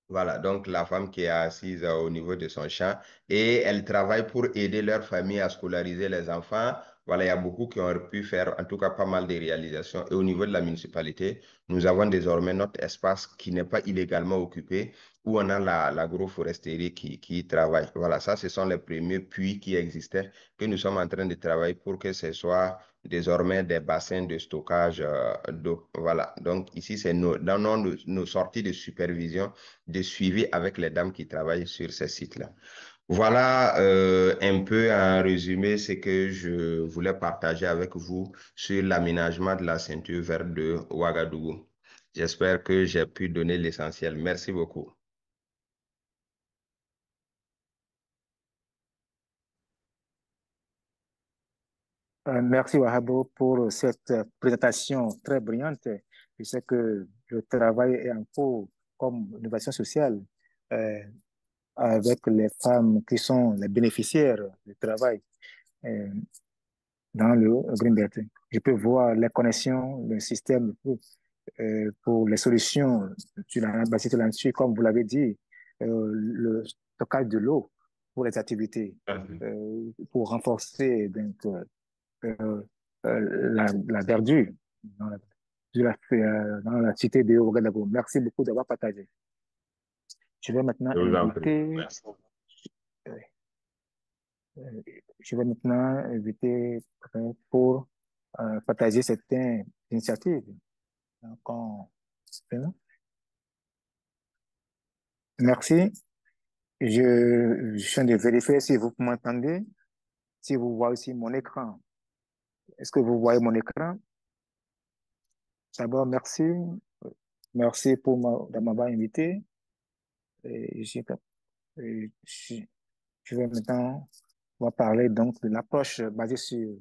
Voilà, donc la femme qui est assise au niveau de son champ et elle travaille pour aider leur famille à scolariser les enfants. Voilà, il y a beaucoup qui ont pu faire en tout cas pas mal de réalisations. Et au niveau de la municipalité, nous avons désormais notre espace qui n'est pas illégalement occupé où on a l'agroforesterie qui travaille. Voilà, ça, ce sont les premiers puits qui existaient que nous sommes en train de travailler pour que ce soit désormais des bassins de stockage d'eau. Voilà, donc ici, c'est dans nos sorties de supervision de suivi avec les dames qui travaillent sur ces sites-là. Voilà un peu en résumé ce que je voulais partager avec vous sur l'aménagement de la ceinture verte de Ouagadougou. J'espère que j'ai pu donner l'essentiel. Merci beaucoup. Merci Wahabo pour cette présentation très brillante. Je sais que le travail est en cours comme innovation sociale euh, avec les femmes qui sont les bénéficiaires du travail euh, dans le Green Belt. Je peux voir les connexions, le système pour les solutions basées là-dessus, comme vous l'avez dit, le stockage de l'eau pour les activités, pour renforcer donc, la verdure dans la cité de Ouagadougou. Merci beaucoup d'avoir partagé. Je vais maintenant Je vous en prie. inviter, Merci. euh, euh, je vais maintenant inviter pour partager cette initiative. Donc, merci. Je suis en train de vérifier si vous m'entendez, si vous voyez aussi mon écran. Est-ce que vous voyez mon écran? D'abord, merci. Merci pour de m'avoir invité. Et je vais maintenant on va parler donc de l'approche basée sur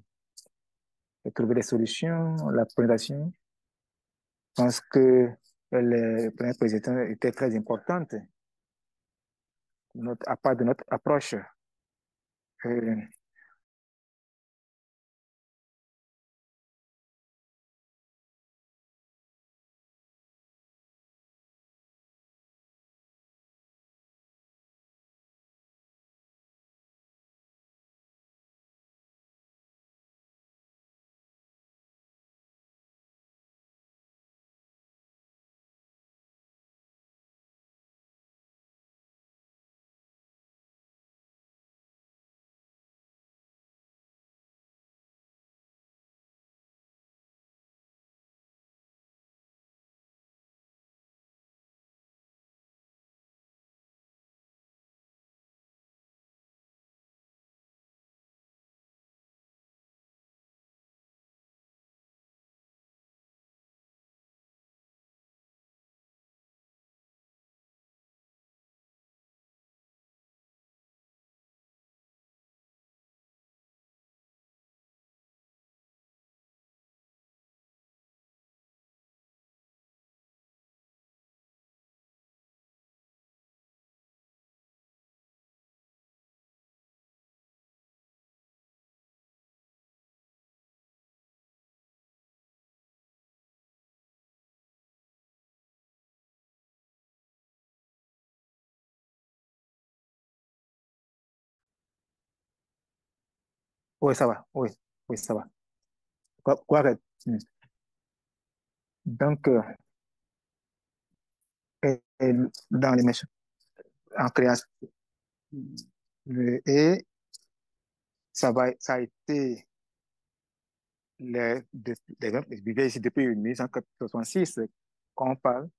trouver des solutions, la présentation. Je pense que les premières présentations étaient très importantes à part de notre approche. Euh, Oui, ça va. Oui, oui, ça va. Correct. Donc, et dans les machines, en création. Et ça a été je vivais ici depuis 1966 quand on parle,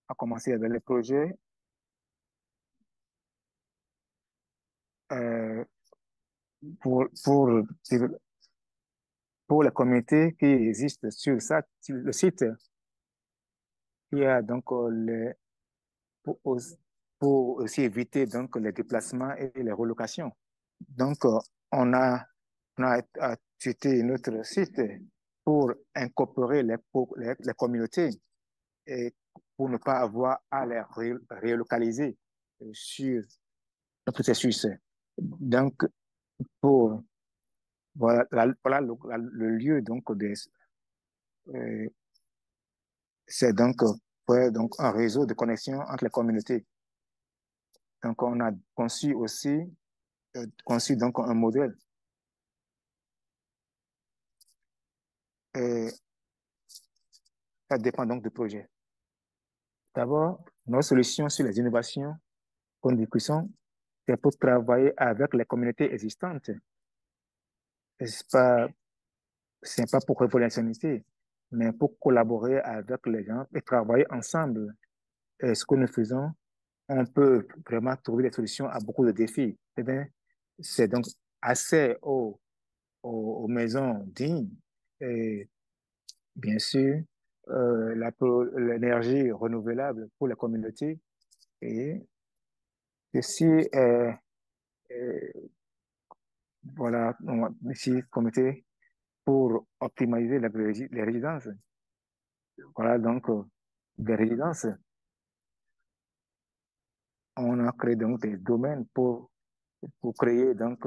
a commencé avec les projets euh, pour, pour, pour les communautés qui existent sur le site. Il y a donc pour, pour aussi éviter donc les déplacements et les relocations. Donc, on a tweeté notre site pour incorporer les communautés et pour ne pas avoir à les relocaliser sur le processus. Donc, pour, voilà le lieu donc euh, c'est donc, ouais, donc un réseau de connexion entre les communautés. Donc, on a conçu donc un modèle. Et ça dépend donc du projet. D'abord, nos solutions sur les innovations qu'on discussion, c'est pour travailler avec les communautés existantes. Et c'est pas pour révolutionner, mais pour collaborer avec les gens et travailler ensemble. Et ce que nous faisons, on peut vraiment trouver des solutions à beaucoup de défis. Eh bien, c'est donc accès aux maisons dignes et bien sûr l'énergie renouvelable pour la communauté et aussi euh, voilà ici comité pour optimiser les résidences. Voilà donc des résidences. On a créé donc des domaines pour créer donc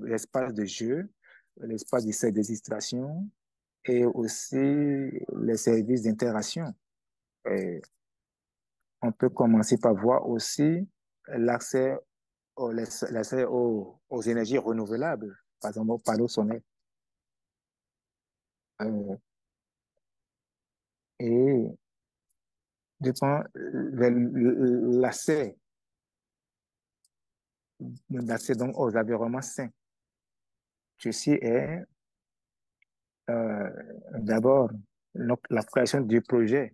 l'espace de jeu, l'espace de démonstration et aussi les services d'interaction. Et on peut commencer par voir aussi l'accès l'accès aux énergies renouvelables, par exemple aux panneaux solaires. Euh, et dépend l'accès, l'accès donc aux environnements sains. Ceci est euh, d'abord la création du projet.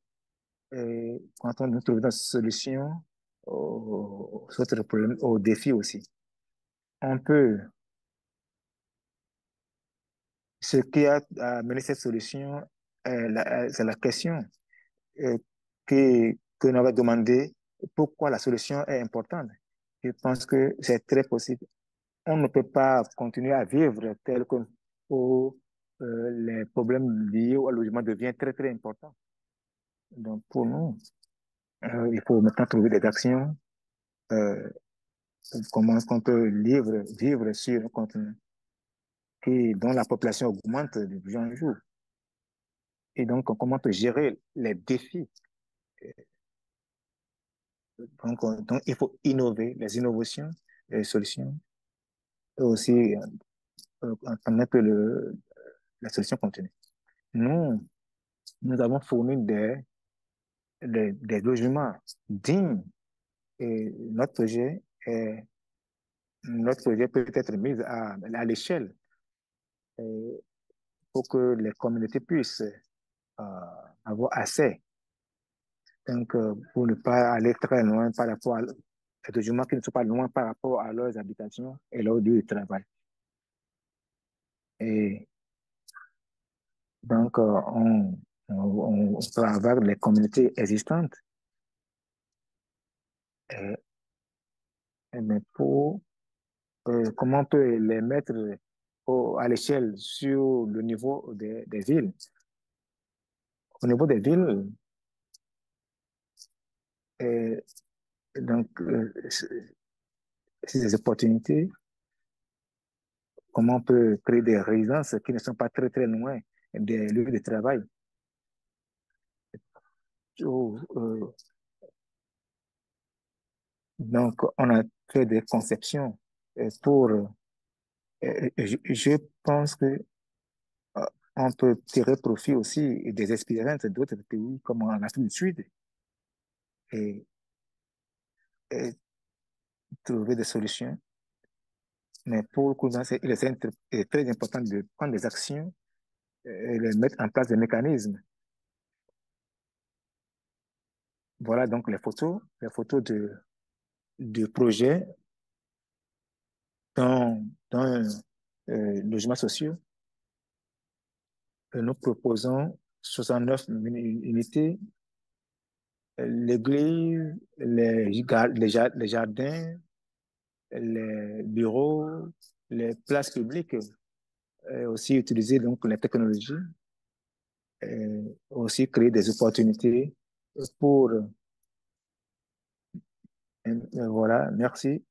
Et quand on trouve une solution aux autres problèmes, aux défis aussi. On peut, ce qui a amené cette solution, c'est la question euh, que nous avons demandé pourquoi la solution est importante. Je pense que c'est très possible. On ne peut pas continuer à vivre tel que où, les problèmes liés au logement deviennent très, très importants. Donc, pour nous, il faut maintenant trouver des actions. Euh, comment est-ce qu'on peut vivre sur un continent dont la population augmente de jour en jour? Et donc, comment on peut gérer les défis? Donc, il faut innover, les innovations, les solutions, et aussi permettre la solution continue. Nous, nous avons fourni des logements dignes et notre projet peut être mis à l'échelle pour que les communautés puissent avoir accès. Donc, pour ne pas aller très loin par rapport à des logements qui ne sont pas loin par rapport à leurs habitations et leur lieu de travail. Et donc, on travaille avec les communautés existantes et, mais pour comment on peut les mettre à l'échelle sur le niveau des villes. Au niveau des villes, euh, donc, c'est des opportunités, comment on peut créer des résidences qui ne sont pas très, très loin des lieux de travail. Euh, donc, on a fait des conceptions pour, je pense que euh, on peut tirer profit aussi des expériences d'autres pays comme en Afrique du Sud et, et trouver des solutions. Mais pour le coup, il est très important de prendre des actions et de mettre en place des mécanismes. Voilà donc les photos de projets dans logements sociaux. Nous proposons 69 unités, l'église, les jardins, les bureaux, les places publiques, aussi utiliser donc les technologies, aussi créer des opportunités pour, voilà, merci.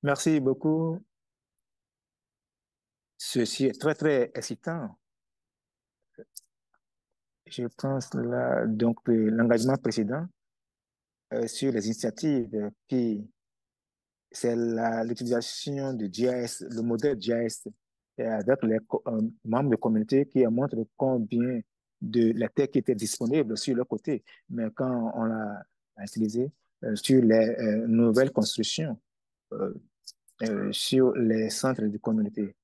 Merci beaucoup. Ceci est très, très excitant. Je pense là, donc, l'engagement précédent sur les initiatives c'est l'utilisation du GIS, le modèle GIS, avec les membres de communauté qui montrent combien de la terre qui était disponible sur le côté. Mais quand on l'a utilisé sur les nouvelles constructions, euh, sur les centres de communauté,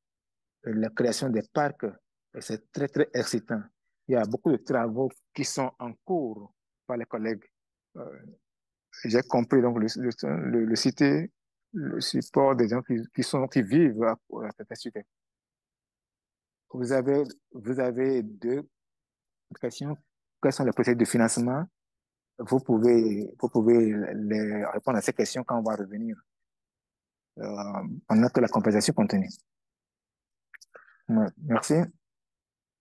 la création des parcs, c'est très, très excitant. Il y a beaucoup de travaux qui sont en cours par les collègues. Euh, j'ai compris donc le citer, le support des gens qui vivent à cette cité. Vous avez, vous avez deux questions. Quels sont les projets de financement? Vous pouvez les répondre à ces questions quand on va revenir pendant que la conversation continue. Ouais, merci.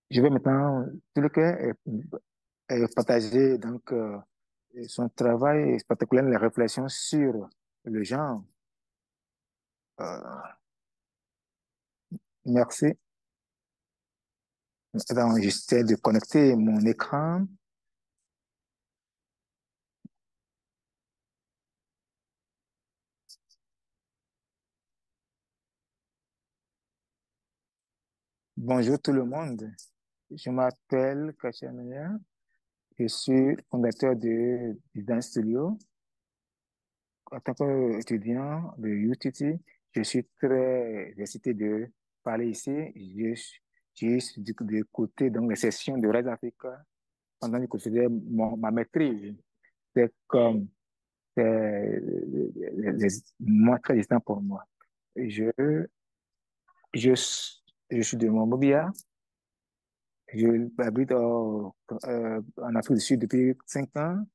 Je vais maintenant, tout le cas, partager donc son travail, particulièrement les réflexions sur le genre. Euh, merci. Donc, j'essaie de connecter mon écran. Bonjour tout le monde. Je m'appelle Kachanaya. Je suis fondateur de Design Studio. En tant qu'étudiant de UTT, je suis très excité de parler ici. J'ai d'écouter donc les sessions de Red Africa pendant que je faisais ma maîtrise. C'est comme moi très distant pour moi. Je, je, je suis de Monrovia. Je habite en Afrique du Sud depuis 5 ans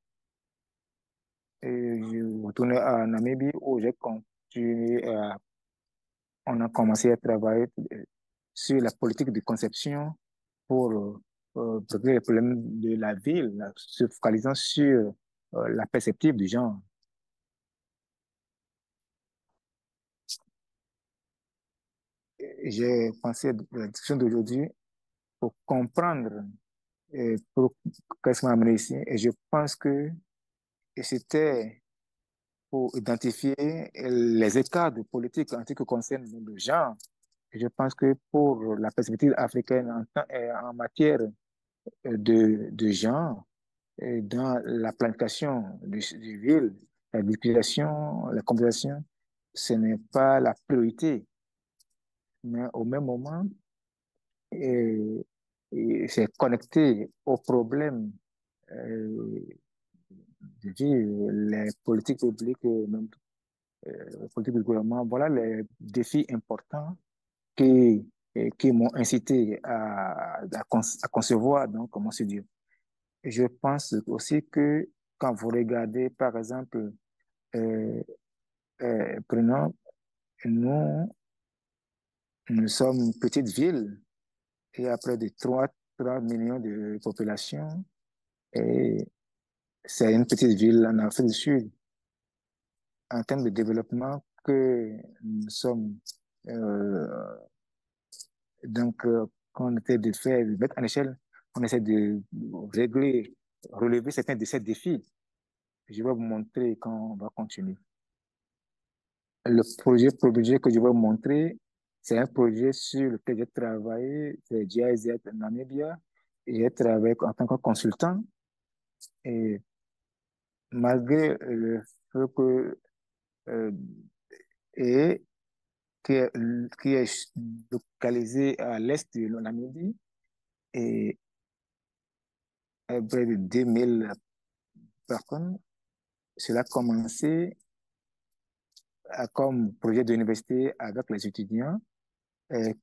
et je retourne à Namibie où j'ai continué, on a commencé à travailler sur la politique de conception pour régler les problèmes de la ville, se focalisant sur la perspective du genre. J'ai pensé à la discussion d'aujourd'hui pour comprendre pour qu'est-ce qui m'a amené ici et je pense que c'était pour identifier les écarts de politique en ce qui concerne le genre. Je pense que pour la perspective africaine en matière de genre, et dans la planification du ville, la multiplication, la compensation, ce n'est pas la priorité. Mais au même moment, et, c'est connecté aux problèmes euh, de vie, les politiques publiques, même politique du gouvernement. Voilà les défis importants qui m'ont incité à concevoir donc, comment se dire. Et je pense aussi que quand vous regardez, par exemple, euh, prenons, nous, nous sommes une petite ville et à près de 3 millions de population et c'est une petite ville en Afrique du Sud. En termes de développement que nous sommes euh, donc, quand on essaie de faire, de mettre en échelle, on essaie de régler, relever certains de ces défis. Je vais vous montrer quand on va continuer. Le projet que je vais vous montrer, c'est un projet sur lequel j'ai travaillé, c'est GIZ Namibia, et j'ai travaillé en tant que consultant. Et malgré le fait que, euh, et qui est localisé à l'est de la Namibie, et près de 2000 personnes, cela a commencé comme projet d'université avec les étudiants et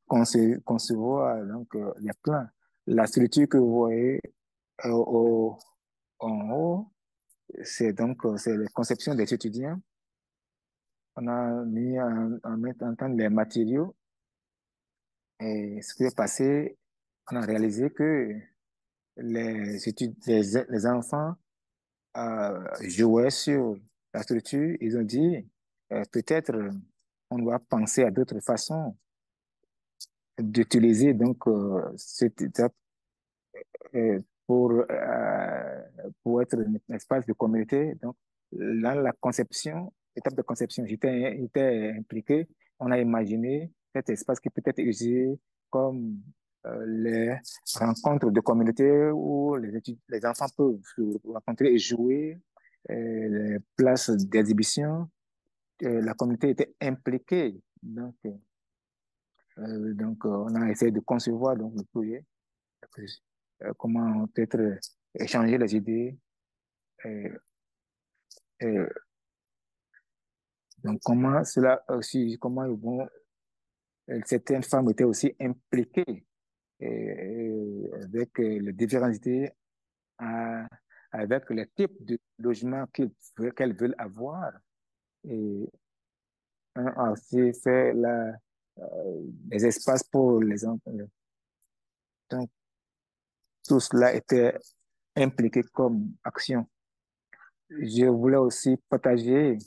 concevoir donc, les plans. La structure que vous voyez en haut, c'est donc c'est la conception des étudiants. On a mis en temps les matériaux et ce qui est passé, on a réalisé que les enfants jouaient sur la structure. Ils ont dit peut-être on doit penser à d'autres façons d'utiliser donc cette étape pour être un espace de communauté. Donc, dans la conception, étape de conception, j'étais impliqué. On a imaginé cet espace qui peut être utilisé comme les rencontres de communauté où les enfants peuvent se rencontrer et jouer, les places d'exhibition. La communauté était impliquée. On a essayé de concevoir donc, le projet comment peut-être échanger les idées. euh, euh, donc, comment cela aussi, comment ils vont, certaines femmes étaient aussi impliquées avec les différentes idées, à- avec les types de logements qu'elles veulent avoir. Et on a aussi fait les espaces pour les enfants. Donc, tout cela était impliqué comme action. Je voulais aussi partager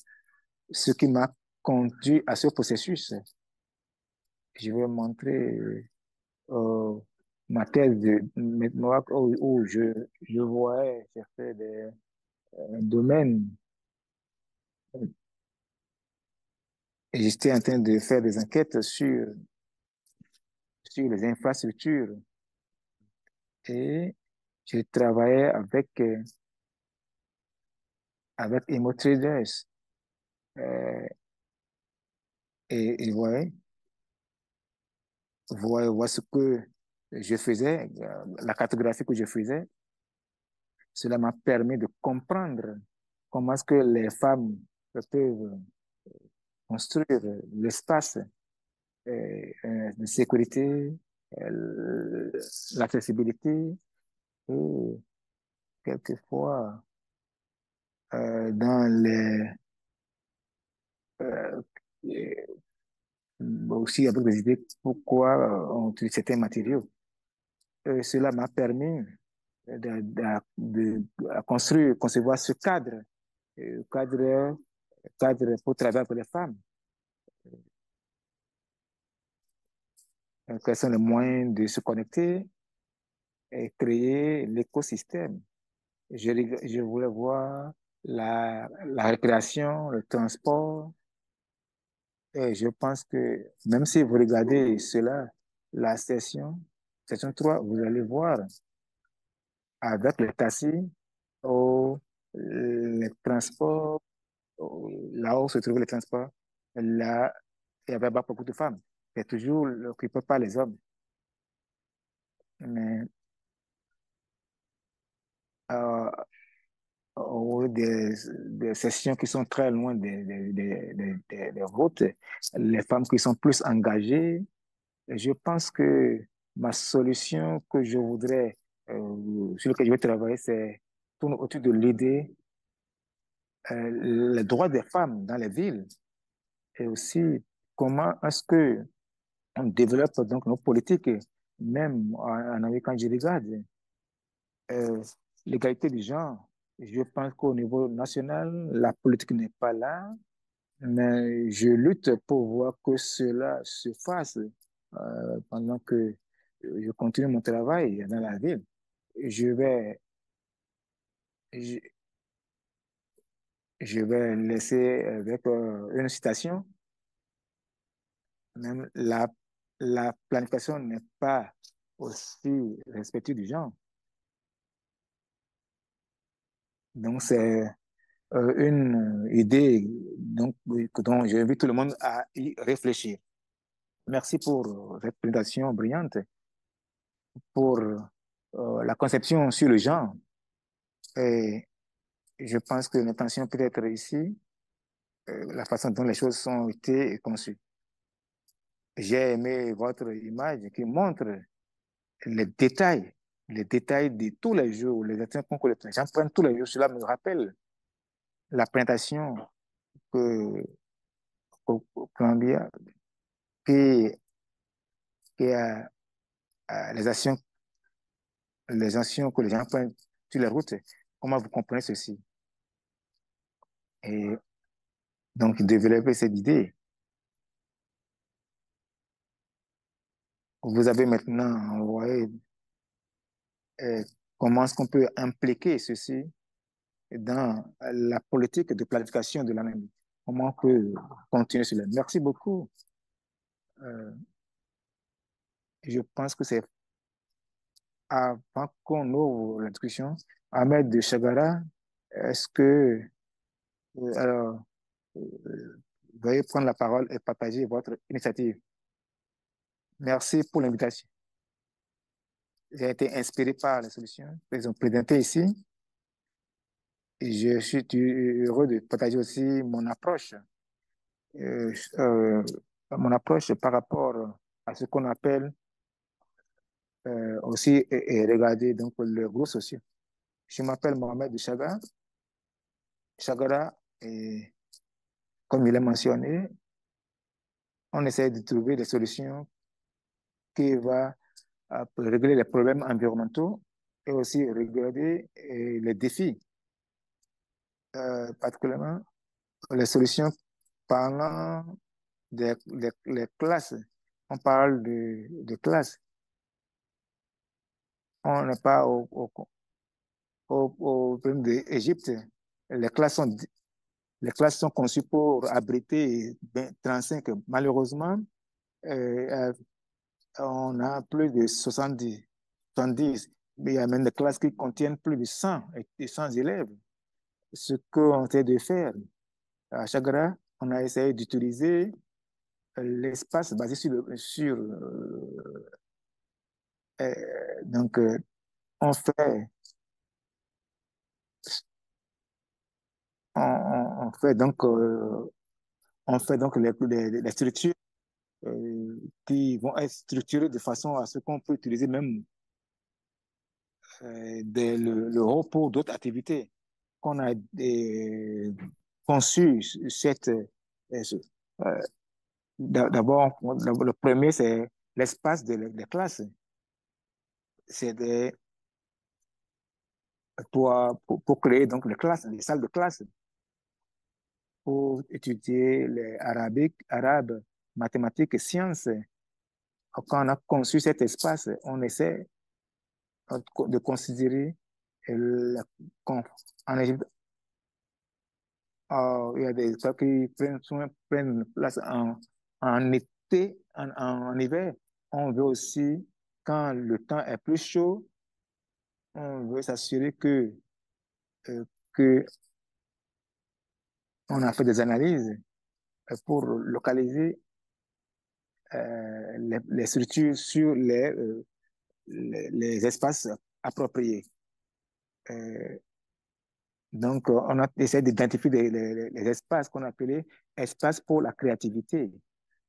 ce qui m'a conduit à ce processus. Je vais montrer euh, ma thèse de mémoire où je voyais chercher des domaines et j'étais en train de faire des enquêtes sur les infrastructures et je travaillais avec EmoTraders euh, et voilà ce que je faisais, la cartographie que je faisais. Cela m'a permis de comprendre comment est-ce que les femmes peuvent construire l'espace de sécurité, euh, l'accessibilité et quelquefois dans euh, euh, aussi avec des idées pourquoi on utilise certains matériaux. Cela m'a permis de construire, concevoir ce cadre, euh, cadre, cadre pour travailler pour les femmes. Quels sont les moyens de se connecter et créer l'écosystème. Je voulais voir la récréation, le transport. Et je pense que même si vous regardez cela, la session 3, vous allez voir avec les taxis ou les transports, là où se trouvent les transports, là, il y avait pas beaucoup de femmes. C'est toujours occupé par les hommes. Mais euh, ou des sessions qui sont très loin des routes, les femmes qui sont plus engagées. Je pense que ma solution que je voudrais, sur laquelle je vais travailler, c'est tourne autour de l'idée, les droits des femmes dans les villes et aussi comment est-ce que on développe donc nos politiques, même en Amérique, quand je regarde, euh, l'égalité du genre. Je pense qu'au niveau national, la politique n'est pas là, mais je lutte pour voir que cela se fasse pendant que je continue mon travail dans la ville. Je vais, je, je vais laisser avec une citation, même la planification n'est pas aussi respectueuse du genre. Donc, c'est une idée donc, dont j'invite tout le monde à y réfléchir. Merci pour cette présentation brillante, pour la conception sur le genre. Et je pense que l'intention peut être ici, la façon dont les choses ont été conçues. J'ai aimé votre image qui montre les les détails de tous les jours, les actions qu'on collecte. J'en prends tous les jours. Cela me rappelle la présentation que Columbia, qui, qui a, les actions que les gens prennent sur les routes. Comment vous comprenez ceci? Et donc, développer cette idée. Vous avez maintenant envoyé comment est-ce qu'on peut impliquer ceci dans la politique de planification de l'année. Comment on peut continuer cela? Merci beaucoup. Je pense que c'est avant qu'on ouvre la discussion. Ahmed de Chagara, est-ce que, alors, veuillez prendre la parole et partager votre initiative. Merci pour l'invitation. J'ai été inspiré par les solutions qu'ils ont présentées ici. Et je suis heureux de partager aussi euh, euh, mon approche par rapport à ce qu'on appelle aussi et regarder donc le groupe social. Je m'appelle Mohamed Chagara. Chagara, et comme il est mentionné, on essaie de trouver des solutions qui vont régler les problèmes environnementaux et aussi regarder les défis, particulièrement les solutions parlant des classes. On parle de classes. On n'est pas au problème d'Égypte. Les classes sont, les classes sont conçues pour abriter 35. Malheureusement, euh, on a plus de 70. Mais il y a même des classes qui contiennent plus de 100 et 100 élèves. Ce qu'on essaie de faire à Chagara, on a essayé d'utiliser l'espace basé euh, donc on fait on fait donc les structures qui vont être structurées de façon à ce qu'on peut utiliser même le repos d'autres activités qu'on a conçu cette euh, d'abord le premier c'est l'espace des classes. C'est pour créer donc les classes, les salles de classe, pour étudier les arabes, mathématiques et sciences. Quand on a conçu cet espace, on essaie de considérer la, qu'en- en Égypte, il y a des écoles qui prennent place en été, en hiver. On veut aussi, quand le temps est plus chaud, on veut s'assurer euh, que on a fait des analyses pour localiser les structures sur les espaces appropriés. Euh, donc, on a essayé d'identifier les espaces qu'on appelait espaces pour la créativité.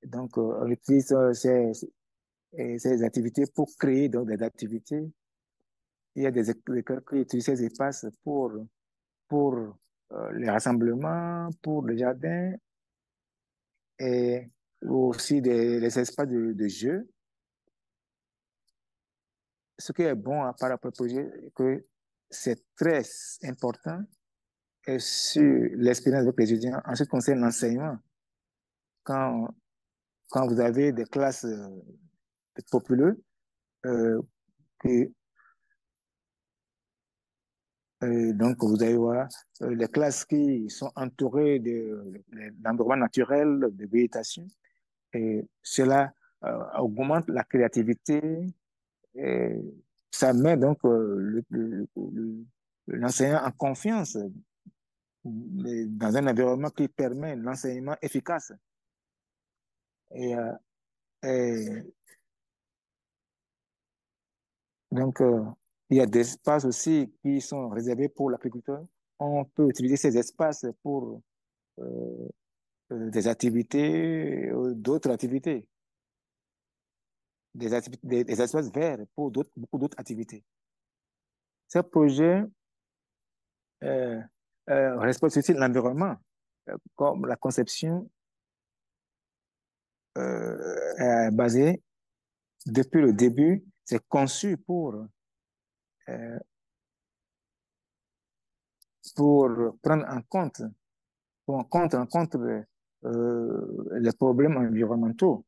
Donc, on utilise ces activités pour créer donc, des activités. Il y a des écoles qui utilisent ces espaces pour les rassemblements, pour les jardins et aussi les espaces de jeu. Ce qui est bon par rapport au projet, que c'est très important sur l'expérience de les étudiants en ce qui concerne l'enseignement. Quand, quand vous avez des classes populaires, euh, que, donc vous allez voir les classes qui sont entourées d'environnements naturels, de végétation, et cela augmente la créativité, et ça met donc l'enseignant en confiance dans un environnement qui permet l'enseignement efficace. Et, et donc, il y a des espaces aussi qui sont réservés pour l'agriculteur. On peut utiliser ces espaces pour euh, des activités, d'autres activités, des espaces verts pour beaucoup d'autres activités. Ce projet euh, respecte aussi l'environnement, comme la conception est basée depuis le début, c'est conçu euh, pour prendre en compte, en compte les problèmes environnementaux.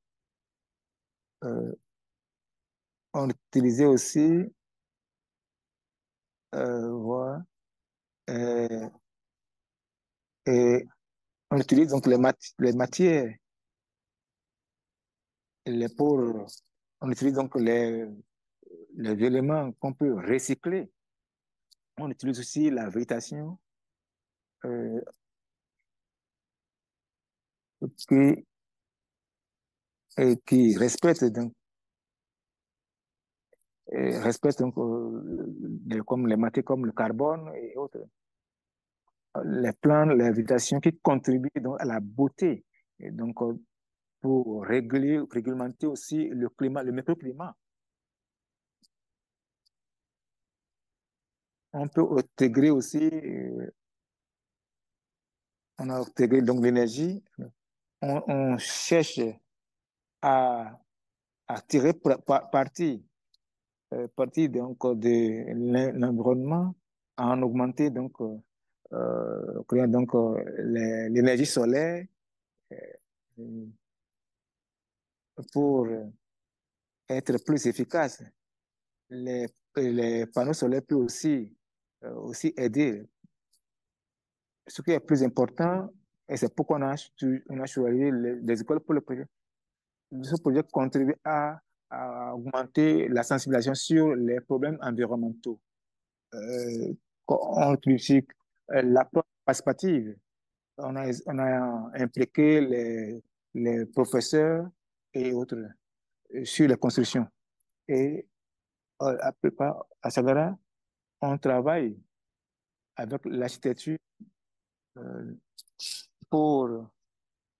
Euh, on utilisait aussi, voilà, euh, et on utilise donc les matières, pour, on utilise donc les éléments qu'on peut recycler. On utilise aussi la végétation euh, qui, qui respecte donc, comme les matières comme le carbone et autres. Les plantes, la végétation qui contribuent donc à la beauté. Et donc, pour réglementer aussi le climat, le microclimat. On peut intégrer aussi, on a intégré donc l'énergie. On cherche à, à tirer parti donc de l'environnement, à en augmenter donc, créant donc l'énergie solaire euh, pour être plus efficace. Les panneaux solaires peuvent aussi aider. Ce qui est plus important, et c'est pourquoi on a choisi les écoles pour le projet. Ce projet contribue à augmenter la sensibilisation sur les problèmes environnementaux. Euh, on utilise l'approche participative. On a impliqué les professeurs et autres sur la construction. Et à Sagara, on travaille avec l'architecture euh, pour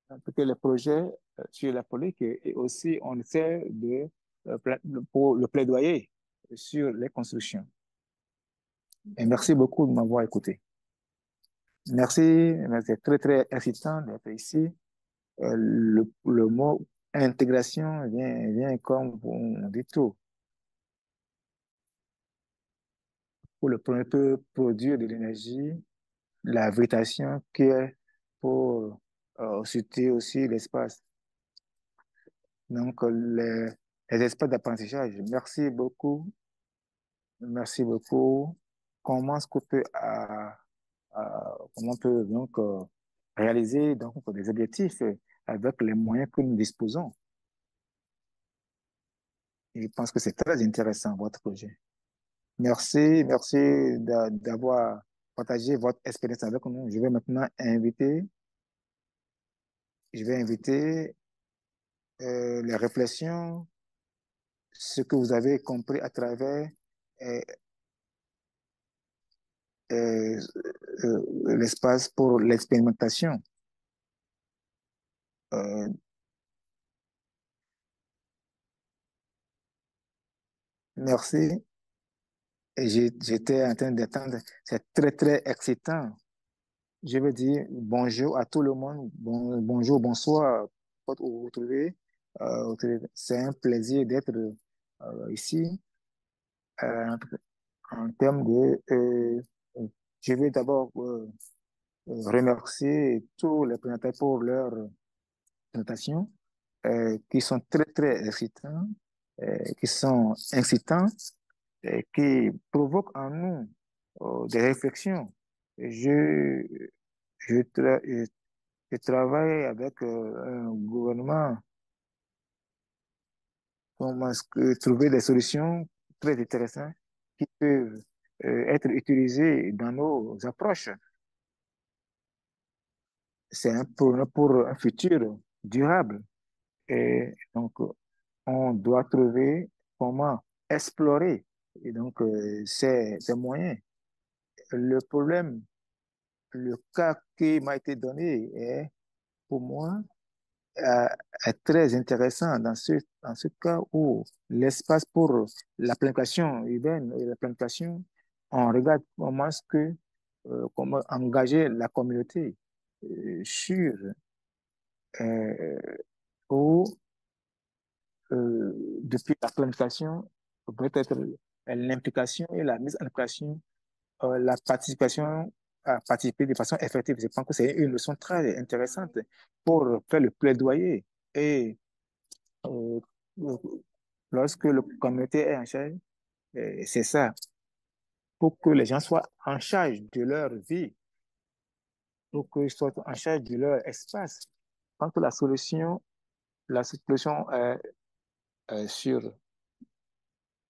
appliquer les projets sur la politique et aussi on essaie pour le plaidoyer sur les constructions. Et merci beaucoup de m'avoir écouté. Merci, c'est très très excitant d'être ici. Le mot intégration vient comme on dit tout. Pour le premier peut produire de l'énergie, la végétation qui est pour citer aussi l'espace. Donc, les espaces d'apprentissage. Merci beaucoup. Merci beaucoup. Comment est-ce qu'on peut, comment on peut donc réaliser donc, des objectifs avec les moyens que nous disposons? Et je pense que c'est très intéressant, votre projet. Merci d'avoir partagé votre expérience avec nous. Je vais maintenant inviter les réflexions, ce que vous avez compris à travers euh, euh, l'espace pour l'expérimentation. Euh, merci. Et j'étais en train d'attendre. C'est très, très excitant. Je veux dire bonjour à tout le monde. Bonjour, bonsoir. Vous trouvez. C'est un plaisir d'être ici. Euh, en termes je vais d'abord remercier tous les présentateurs pour leur présentation, qui sont très, très excitants, qui sont incitants, et qui provoquent en nous des réflexions. Je, je, tra- je travaille avec un gouvernement comment est-ce que trouver des solutions très intéressantes qui peuvent être utilisées dans nos approches. C'est pour un futur durable. Et donc, on doit trouver comment explorer et donc, ces moyens. Le problème, le cas qui m'a été donné est, pour moi, euh, est très intéressant dans ce cas où l'espace pour la planification urbaine et la planification, on regarde comment est-ce que, comment engager la communauté sur euh, ou depuis la planification, peut-être l'implication et la mise en application, la participation à participer de façon effective. Je pense que c'est une leçon très intéressante pour faire le plaidoyer. Et euh, lorsque le communauté est en charge, c'est ça, pour que les gens soient en charge de leur vie, pour qu'ils soient en charge de leur espace. Quand la solution sur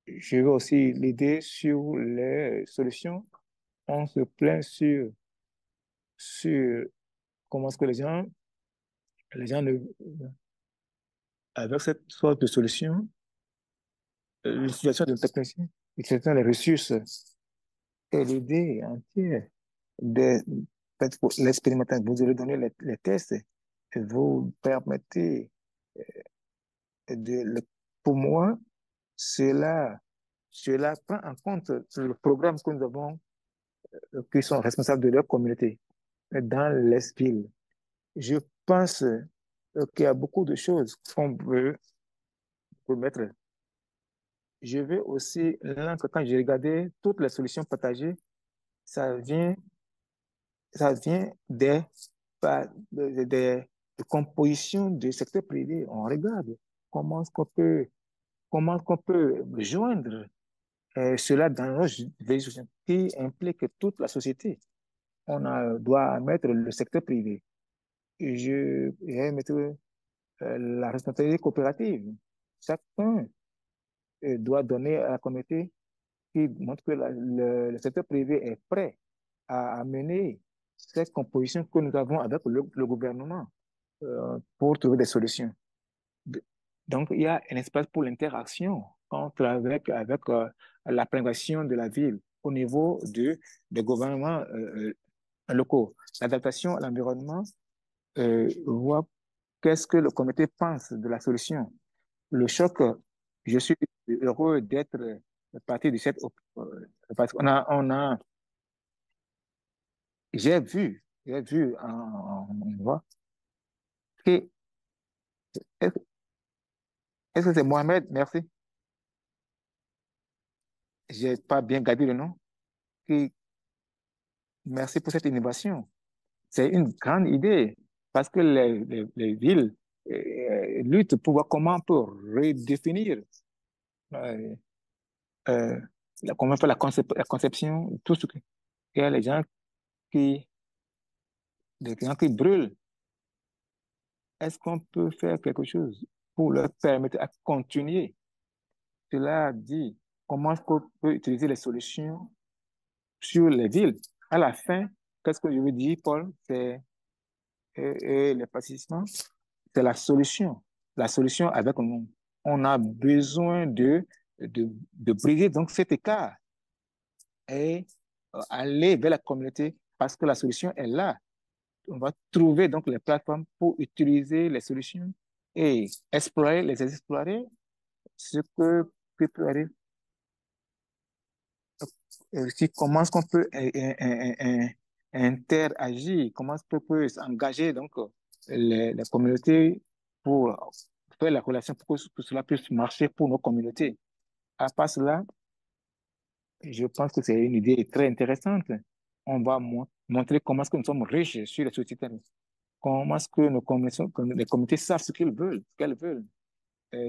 je veux aussi l'aider sur les solutions. On se plaint sur comment est-ce que les gens ne, avec cette sorte de solution, l'utilisation de technicien, utilisant les ressources et l'idée entière de, peut-être pour l'expérimentation. Vous allez donner les tests et vous permettez de, pour moi, cela, cela prend en compte le programme que nous avons, qui sont responsables de leur communauté dans les villes. Je pense qu'il y a beaucoup de choses qu'on peut mettre. Je vais aussi, là, quand j'ai regardé toutes les solutions partagées, ça vient, ça vient des compositions du secteur privé. On regarde comment est-ce qu'on peut, comment est-ce qu'on peut joindre cela dans nos vies qui implique toute la société. Doit mettre le secteur privé. Je vais mettre la responsabilité coopérative. Chacun doit donner à la communauté qui montre que le secteur privé est prêt à mener cette composition que nous avons avec le gouvernement pour trouver des solutions. Donc, il y a un espace pour l'interaction avec la prévention de la ville au niveau des gouvernements locaux. L'adaptation à l'environnement, voir qu'est-ce que le comité pense de la solution. Le choc, je suis heureux d'être partie de cette parce qu'on a j'ai vu en voix que est-ce est-ce que c'est Mohamed, merci, j'ai pas bien gardé le nom, qui merci pour cette innovation. C'est une grande idée parce que les villes luttent pour voir comment on peut redéfinir euh, euh, comment faire la conception, tout ce qu'il y a qui, les gens qui brûlent. Est-ce qu'on peut faire quelque chose pour leur permettre à continuer? Cela dit, comment est-ce qu'on peut utiliser les solutions sur les villes? À la fin, qu'est-ce que je veux dire, Paul? Et les participants, c'est la solution. La solution avec nous. On a besoin de briser donc cet écart et aller vers la communauté parce que la solution est là. On va trouver donc les plateformes pour utiliser les solutions et explorer ce que peut arriver. Aussi, comment est-ce qu'on peut interagir, comment est-ce qu'on peut s'engager donc les communautés pour faire la relation pour que cela puisse marcher pour nos communautés. À part cela, je pense que c'est une idée très intéressante. On va montrer comment est-ce que nous sommes riches sur les sociétés. Comment est-ce que que les communautés savent ce qu'ils veulent, ce qu'elles veulent.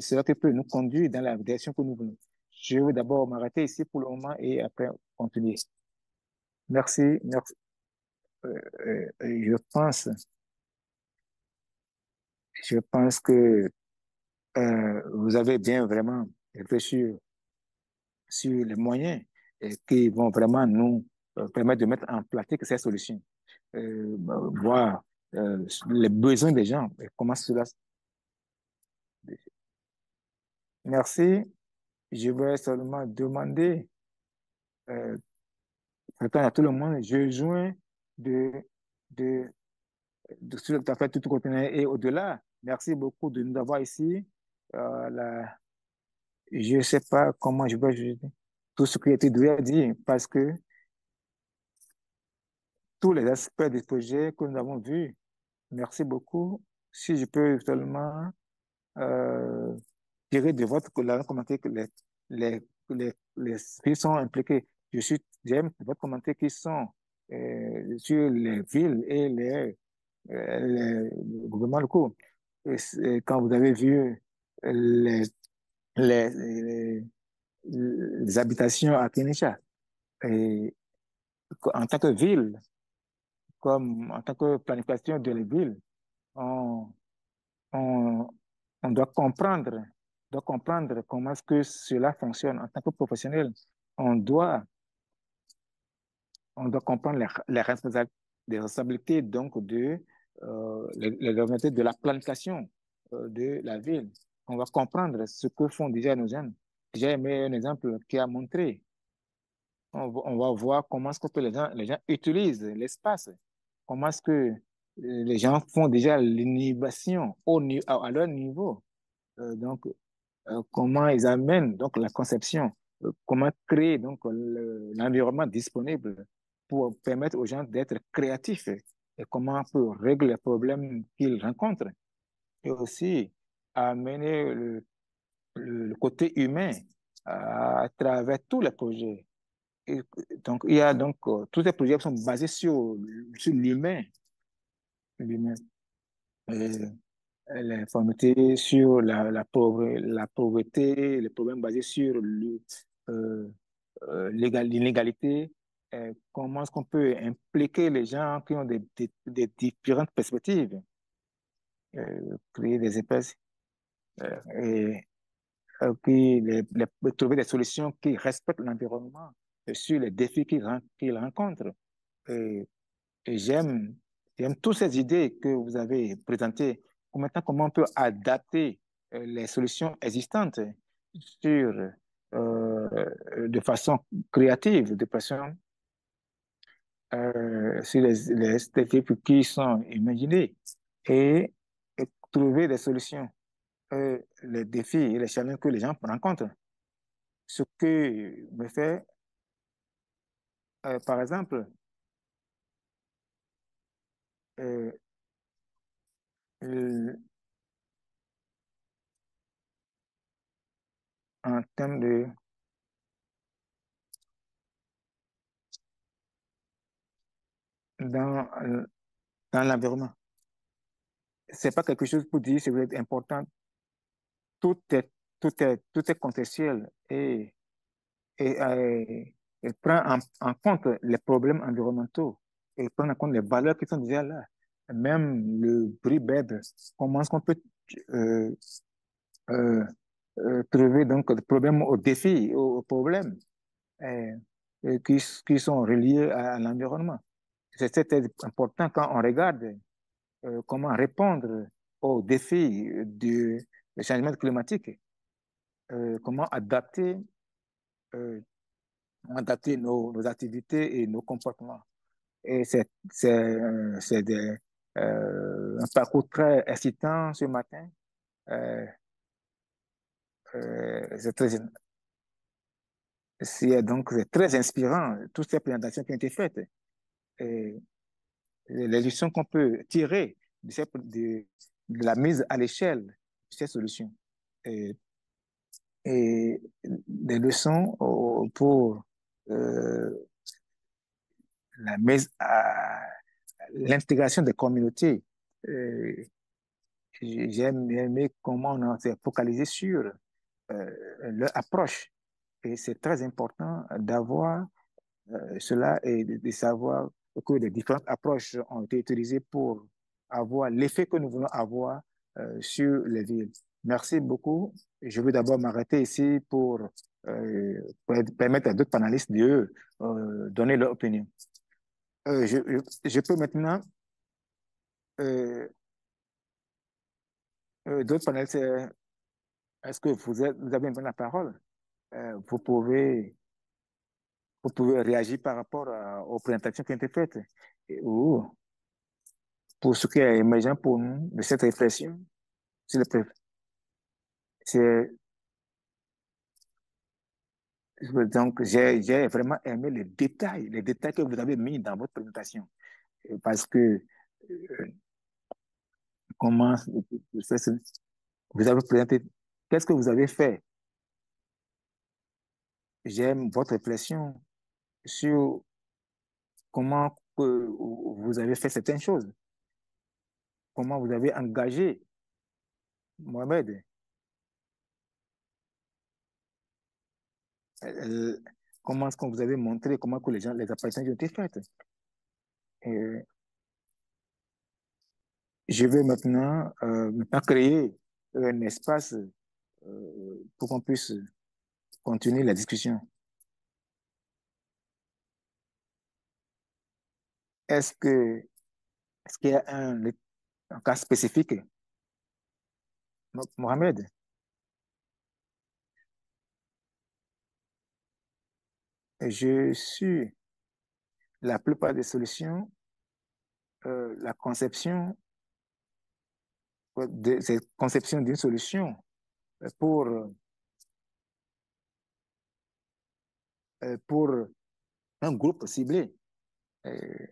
C'est là qui peut nous conduire dans la direction que nous voulons. Je vais d'abord m'arrêter ici pour le moment et après continuer. Merci, merci. Je pense que vous avez bien vraiment réfléchi sur les moyens qui vont vraiment nous permettre de mettre en pratique ces solutions. Voir les besoins des gens et comment cela. Merci. Je vais seulement demander euh, à tout le monde, je joins de, de, sur tout à fait tout continent et au-delà. Merci beaucoup de nous avoir ici. La, je ne sais pas comment je vais juger tout ce qui a été dit parce que tous les aspects du projet que nous avons vus. Merci beaucoup. Si je peux seulement euh, tirer de votre commentaire que les qui sont impliqués. J'aime votre commentaire qui sont sur les villes et les gouvernements locaux. Quand vous avez vu les, les, les, les habitations à Kinshasa, et en tant que ville, comme en tant que planification de la ville, on, on, on doit comprendre comment est-ce que cela fonctionne en tant que professionnel. On doit, on doit comprendre les responsabilités donc les responsabilités de la planification de la ville. On va comprendre ce que font déjà nos jeunes. J'ai aimé un exemple qui a montré. On va voir comment est-ce que les gens utilisent l'espace. Comment est-ce que les gens font déjà l'innovation à leur niveau. Donc, comment ils amènent donc la conception, comment créer donc l'environnement disponible pour permettre aux gens d'être créatifs et comment on peut régler les problèmes qu'ils rencontrent et aussi amener le côté humain à travers tous les projets. Et donc, il y a donc tous ces projets qui sont basés sur l'humain, l'humain. Euh, L'informité sur la pauvreté, les problèmes basés sur euh, l'inégalité, comment est-ce qu'on peut impliquer les gens qui ont des différentes perspectives, créer des espèces et qui trouver des solutions qui respectent l'environnement sur les défis qu'ils rencontrent. Et, et j'aime toutes ces idées que vous avez présentées. Maintenant, comment on peut adapter les solutions existantes sur, de façon créative, de façon sur les stéréotypes qui sont imaginés et, et trouver des solutions, les défis et les challenges que les gens rencontrent. Ce que me fait, par exemple, euh, euh, en termes dans, dans l'environnement. C'est pas quelque chose pour dire, c'est important. Tout est, tout est contextuel et prend en compte les problèmes environnementaux et prend en compte les valeurs qui sont déjà là. Même le bruit bête, comment est-ce qu'on peut euh, euh, trouver donc des problèmes aux défis, aux problèmes euh, qui sont reliés à l'environnement. C'est important quand on regarde comment répondre aux défis du changement climatique, comment euh, adapter nos activités et nos comportements. Et un parcours très excitant ce matin. Euh, c'est très, c'est très inspirant, toutes ces présentations qui ont été faites. Et les leçons qu'on peut tirer de la mise à l'échelle de ces solutions. Et, et des leçons pour euh, la mise à l'intégration des communautés. Euh, J'aime aimé comment on s'est focalisé sur leur approche. Et c'est très important d'avoir cela et de savoir que les différentes approches ont été utilisées pour avoir l'effet que nous voulons avoir sur les villes. Merci beaucoup. Je veux d'abord m'arrêter ici pour permettre à d'autres panélistes de donner leur opinion. Je peux maintenant, euh, d'autres panélistes, est-ce que vous avez la parole? Vous pouvez réagir par rapport aux présentations qui ont été faites ou pour ce qui est émergent pour nous de cette réflexion. sur le pré- c'est- Donc, j'ai vraiment aimé les détails que vous avez mis dans votre présentation. Parce que comment vous avez présenté, qu'est-ce que vous avez fait? J'aime votre réflexion sur comment vous avez fait certaines choses, comment vous avez engagé Mohamed, euh, comment est-ce qu'on vous avez montré comment que les apparitions ont été faites. Et je vais maintenant créer un espace pour qu'on puisse continuer la discussion. Est-ce que, est-ce qu'il y a un cas spécifique? Mohamed, je suis la plupart des solutions, la conception, cette conception d'une solution pour, pour un groupe ciblé. Euh,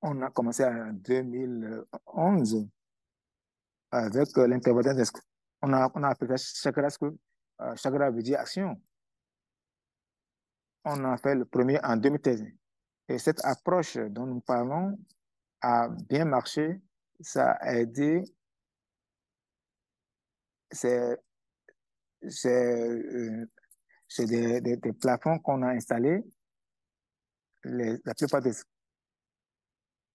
on a commencé en 2011 avec l'intervention des... On a appelé ça Chakra School. Chakra veut dire action. On a fait le premier en 2013. Et cette approche dont nous parlons a bien marché. Ça a aidé. C'est c'est, euh, c'est des plafonds qu'on a installés. La plupart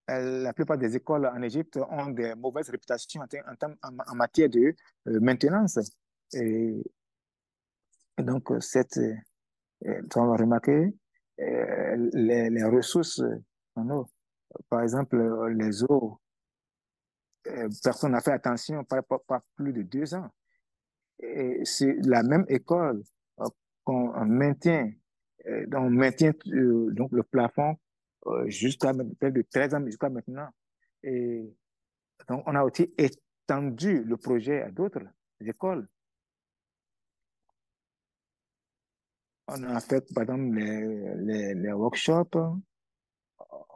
la plupart des écoles en Égypte ont des mauvaises réputations en matière de maintenance. Et, et donc, on va remarquer les ressources en eau. Par exemple, les eaux, personne n'a fait attention par plus de 2 ans. Et c'est la même école euh, qu'on maintient, on maintient donc le plafond jusqu'à près de 13 ans jusqu'à maintenant. Et donc, on a aussi étendu le projet à d'autres écoles. On a fait, par exemple, les workshops,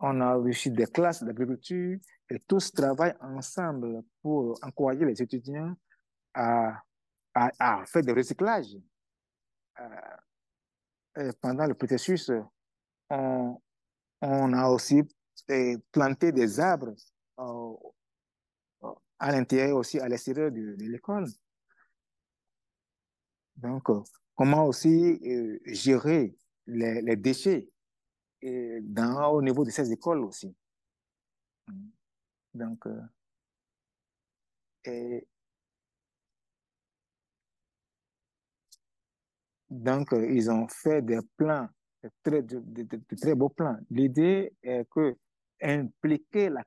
on a réussi des classes d'agriculture et tous travaillent ensemble pour encourager les étudiants à, à faire des recyclages. Pendant le processus, on, on a aussi planté des arbres euh, à l'intérieur aussi, à l'extérieur de l'école. Donc, comment aussi gérer les déchets au niveau de ces écoles aussi. Donc, et, ils ont fait des plans, de très beaux plans. L'idée est que impliquer la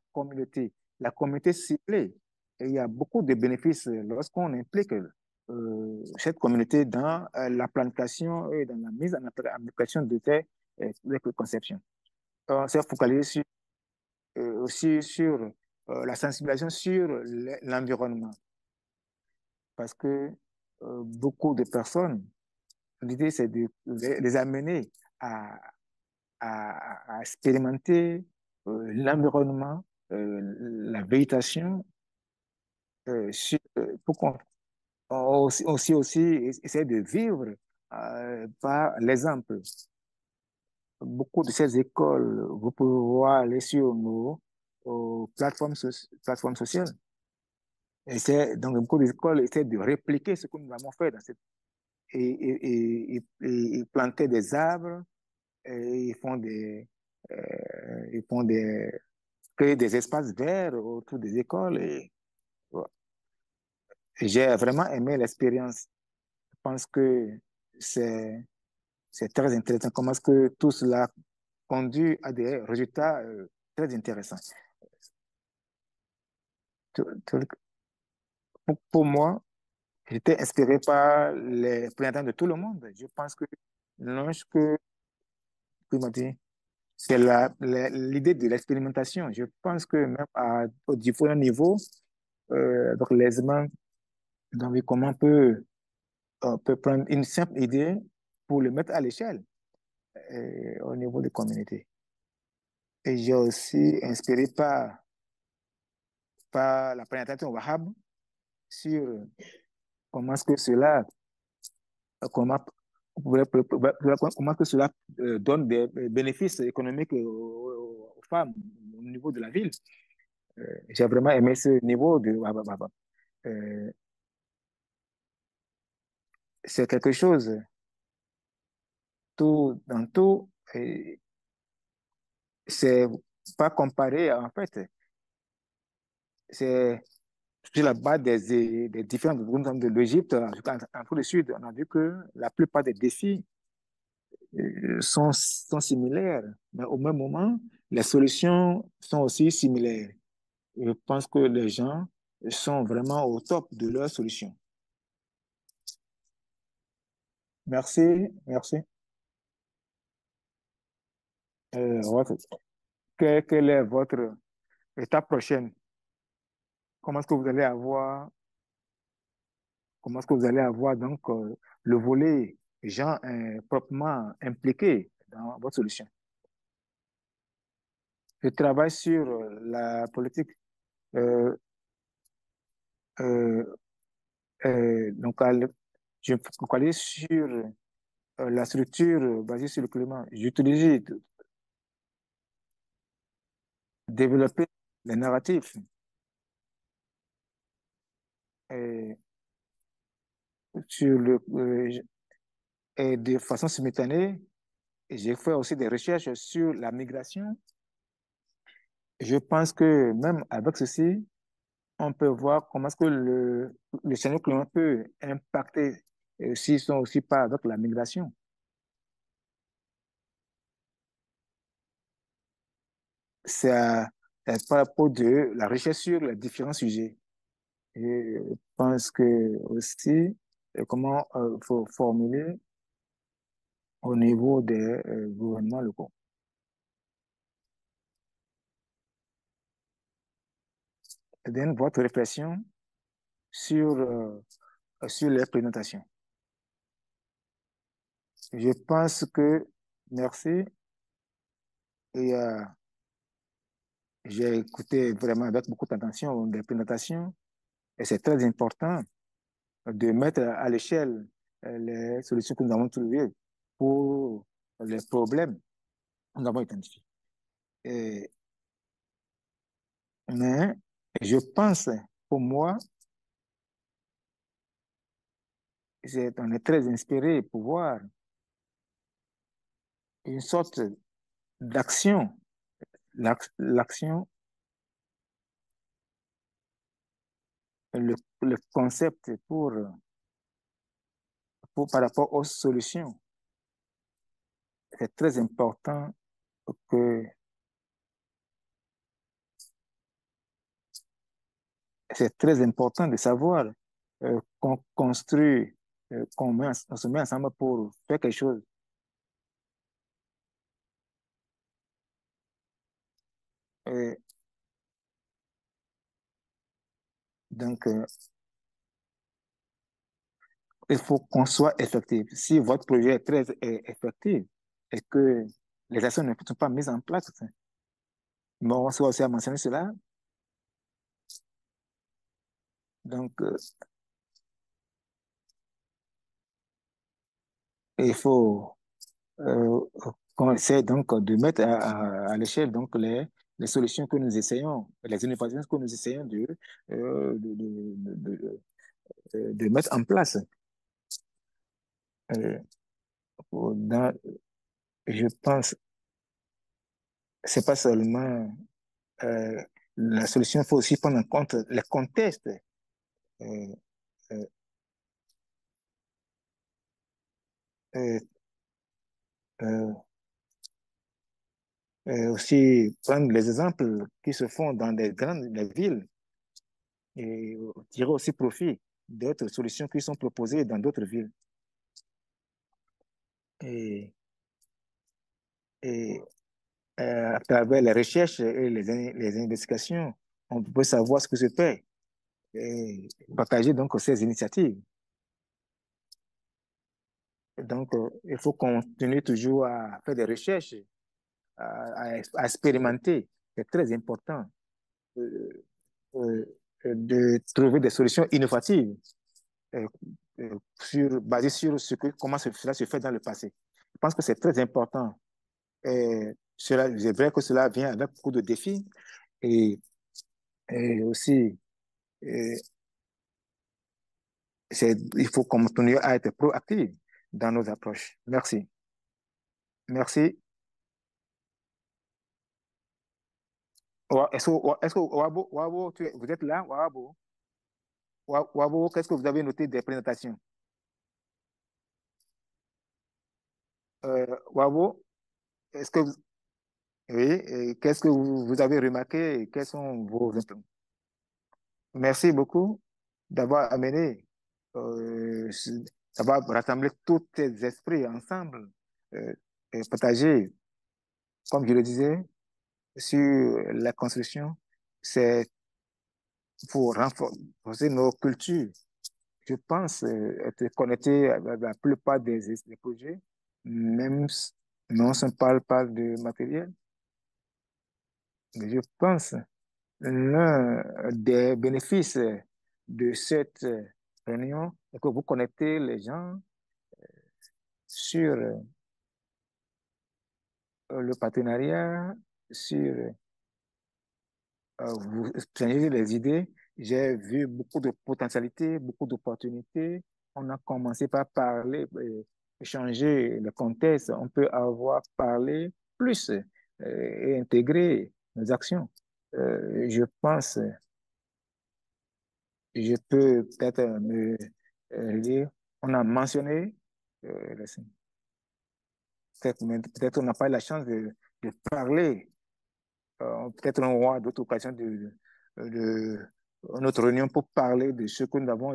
communauté ciblée, et il y a beaucoup de bénéfices lorsqu'on implique cette communauté dans la planification et dans la mise en application de ces conceptions. On s'est focalisé aussi sur la sensibilisation sur l'environnement parce que beaucoup de personnes, l'idée c'est de les amener à, à expérimenter l'environnement, la végétation, pour qu'on aussi essayer de vivre par l'exemple. Beaucoup de ces écoles, vous pouvez voir aller sur nos plateformes sociales. Donc, beaucoup d'écoles essaient de répliquer ce que nous avons fait et planter des arbres, et ils font créer des espaces verts autour des écoles. Et, voilà. j'ai vraiment aimé l'expérience. Je pense que c'est c'est très intéressant. Comment est-ce que tout cela conduit à des résultats très intéressants. Tout- pour moi, j'étais inspiré par les représentants de tout le monde. Je pense que lorsque, comment dire, c'est l'idée de l'expérimentation. Je pense que même au différents niveaux, donc les humains, donc, comment on peut prendre une simple idée pour le mettre à l'échelle au niveau des communautés. Et j'ai aussi inspiré par la présentation Wahab sur comment est-ce que cela, comment, comment est-ce que cela donne des bénéfices économiques aux femmes au niveau de la ville. J'ai vraiment aimé ce niveau de Wahab. Euh, c'est quelque chose, tout, dans tout, c'est pas comparé, en fait, c'est sur la base des différentes zones de l'Égypte, en Afrique du Sud, on a vu que la plupart des défis sont similaires, mais au même moment, les solutions sont aussi similaires. Je pense que les gens sont vraiment au top de leurs solutions. Merci, merci. Votre- quelle est votre étape prochaine? Comment est-ce que vous allez avoir, comment est-ce que vous allez avoir donc le volet gens proprement impliqués dans votre solution? Je travaille sur la politique, euh, euh, donc je me focalise sur la structure basée sur le climat. J'utilise développer les narratifs et, sur et de façon simultanée. J'ai fait aussi des recherches sur la migration. Je pense que même avec ceci, on peut voir comment est-ce que le changement climatique peut impacter s'ils sont aussi pas avec la migration. C'est par rapport de la recherche sur les différents sujets. Je pense que aussi, comment il faut formuler au niveau des gouvernements locaux. Et donc, votre réflexion sur, sur les présentations. Je pense que, merci, et j'ai écouté vraiment avec beaucoup d'attention des présentations, et c'est très important de mettre à l'échelle les solutions que nous avons trouvées pour les problèmes que nous avons identifiés. Et, mais je pense, pour moi, on est très inspiré pour voir une sorte d'action, l'action, le concept par rapport aux solutions. C'est très important que c'est très important de savoir qu'on construit, on se met ensemble pour faire quelque chose. Et donc, il faut qu'on soit effectif. Si votre projet est très effectif et que les actions ne sont pas mises en place, bon, on soit aussi à mentionner cela. Donc, il faut euh, qu'on essaie donc de mettre à l'échelle donc les solutions que nous essayons, les innovations que nous essayons de mettre en place. Euh, dans, je pense, c'est pas seulement la solution, il faut aussi prendre en compte les contextes. Euh, euh, euh, euh, aussi prendre les exemples qui se font dans les grandes les villes et tirer aussi profit d'autres solutions qui sont proposées dans d'autres villes. Et, et à travers les recherches et les investigations, on peut savoir ce que se fait et partager donc ces initiatives. Donc, il faut continuer toujours à faire des recherches, à expérimenter. C'est très important euh, euh, de trouver des solutions innovatives euh, basées sur comment cela se fait dans le passé. Je pense que c'est très important. C'est vrai que cela vient avec beaucoup de défis et, et aussi, euh, il faut continuer à être proactif dans nos approches. Merci. Merci. Est-ce que Wabo, vous êtes là, Wabo? Wabo, qu'est-ce que vous avez noté des présentations? Wabo, est-ce que oui, qu'est-ce que vous avez remarqué et quels sont vos impressions? Merci beaucoup d'avoir amené, euh, ce- d'avoir rassemblé tous tes esprits ensemble euh, et partagé, comme je le disais, sur la construction. C'est pour renforcer nos cultures. Je pense être connecté à la plupart des projets, même non, on ne parle pas de matériel, mais je pense l'un des bénéfices de cette réunion est que vous connectez les gens sur le partenariat, sur vous changez les idées. J'ai vu beaucoup de potentialités, beaucoup d'opportunités. On a commencé par parler, changer le contexte. On peut avoir parlé plus et intégrer nos actions. Je pense, je peux peut-être me dire, on a mentionné, peut-être on n'a pas eu la chance de parler. Peut-être on aura d'autres occasions de notre réunion pour parler de ce que nous avons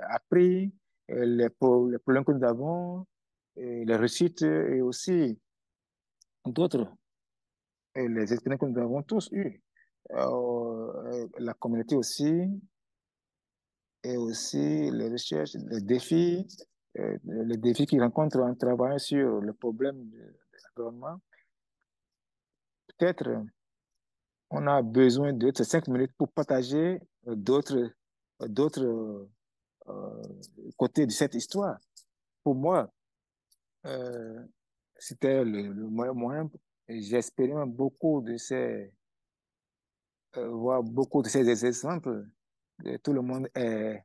appris, les problèmes que nous avons, et les réussites et aussi d'autres, et les expériences que nous avons tous eues. La communauté aussi, et aussi les recherches, les défis qu'ils rencontrent en travaillant sur le problème de l'environnement. Peut-être on a besoin de 5 minutes pour partager d'autres euh, côtés de cette histoire. Pour moi, euh, c'était le moyen. J'expérimente voir beaucoup de ces exemples. Tout le monde est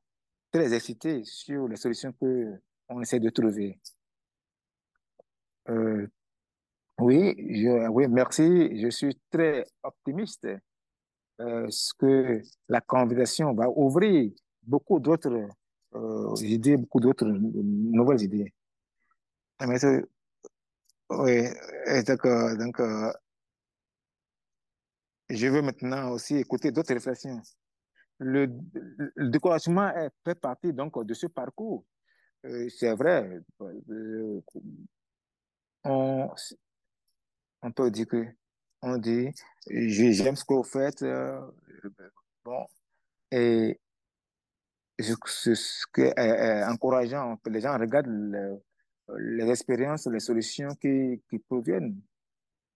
très excité sur les solutions que on essaie de trouver. Euh, oui, merci. Je suis très optimiste que la conversation va ouvrir beaucoup d'autres idées, beaucoup d'autres nouvelles idées. Mais, oui, je veux maintenant aussi écouter d'autres réflexions. Le, le découragement fait partie donc de ce parcours. C'est vrai, on, on peut dire que on dit j'aime ce que vous faites, bon, et ce qui est encourageant. Les gens regardent les expériences, les solutions qui proviennent.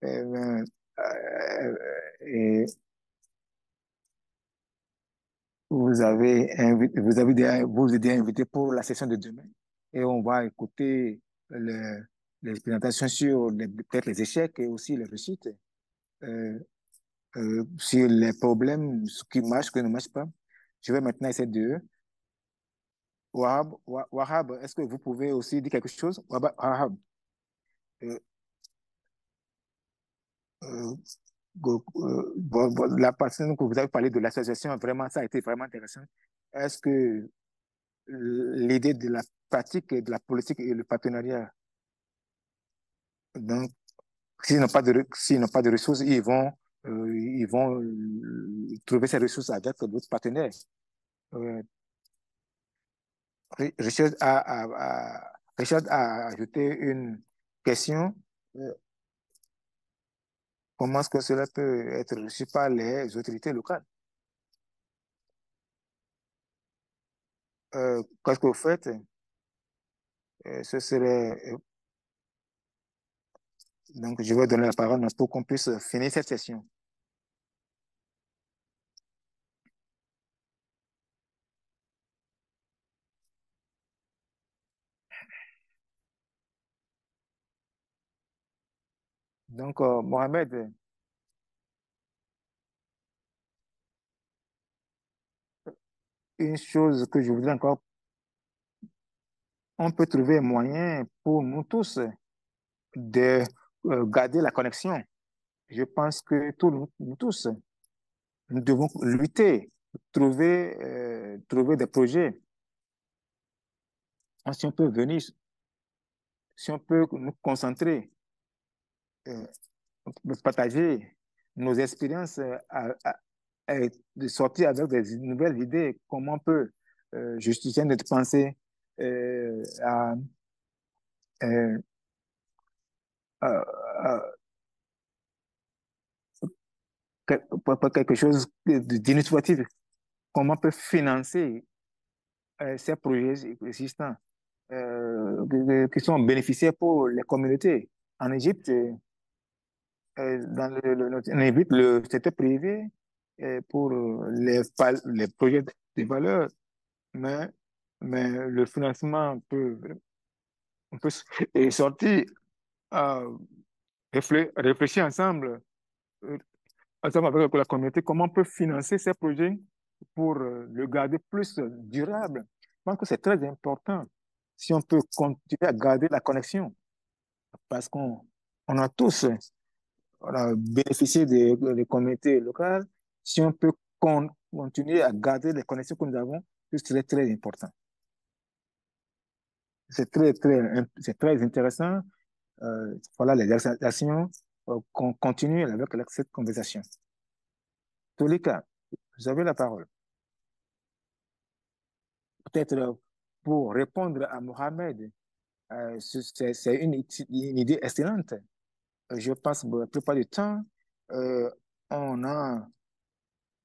Euh, et vous êtes invité pour la session de demain et on va écouter les présentations sur peut-être les échecs et aussi les réussites, euh, sur les problèmes, ce qui marche, ce qui ne marche pas. Je vais maintenant essayer de Wahab, est-ce que vous pouvez aussi dire quelque chose? Wahab, euh, euh, la personne que vous avez parlé de l'association, vraiment, ça a été vraiment intéressant. Est-ce que l'idée de la pratique et de la politique et le partenariat. Donc, s'ils n'ont pas de ressources, ils vont trouver ces ressources avec d'autres partenaires. Richard Richard a ajouté une question. Comment est-ce que cela peut être reçu par les autorités locales? Qu'est-ce que vous faites? Ce serait... Donc, je vais donner la parole pour qu'on puisse finir cette session. Donc, Mohamed, une chose que je voudrais encore, on peut trouver un moyen pour nous tous de garder la connexion. Je pense que nous tous, nous devons lutter, trouver des projets. Si on peut venir, si on peut nous concentrer, euh, partager nos expériences, et de sortir avec des nouvelles idées, comment on peut justifier notre pensée à, euh, à- à- pour quelque chose d'initiative, comment on peut financer ces projets existants qui sont bénéficiaires pour les communautés. En Égypte, on invite le secteur privé pour les projets de valeur, mais, mais le financement on peut sortir à réfléchir euh, ensemble avec la communauté, comment on peut financer ces projets pour le garder plus durable. Je pense que c'est très important si on peut continuer à garder la connexion, parce qu'on a tous on a bénéficié des communautés locales. Si on peut continuer à garder les connexions que nous avons, c'est très, très important. C'est très intéressant. Voilà les actions qu'on continue avec cette conversation. Tolika, vous avez la parole. Peut-être pour répondre à Mohamed, c'est une idée excellente. Je pense que la plupart du temps, euh, on a,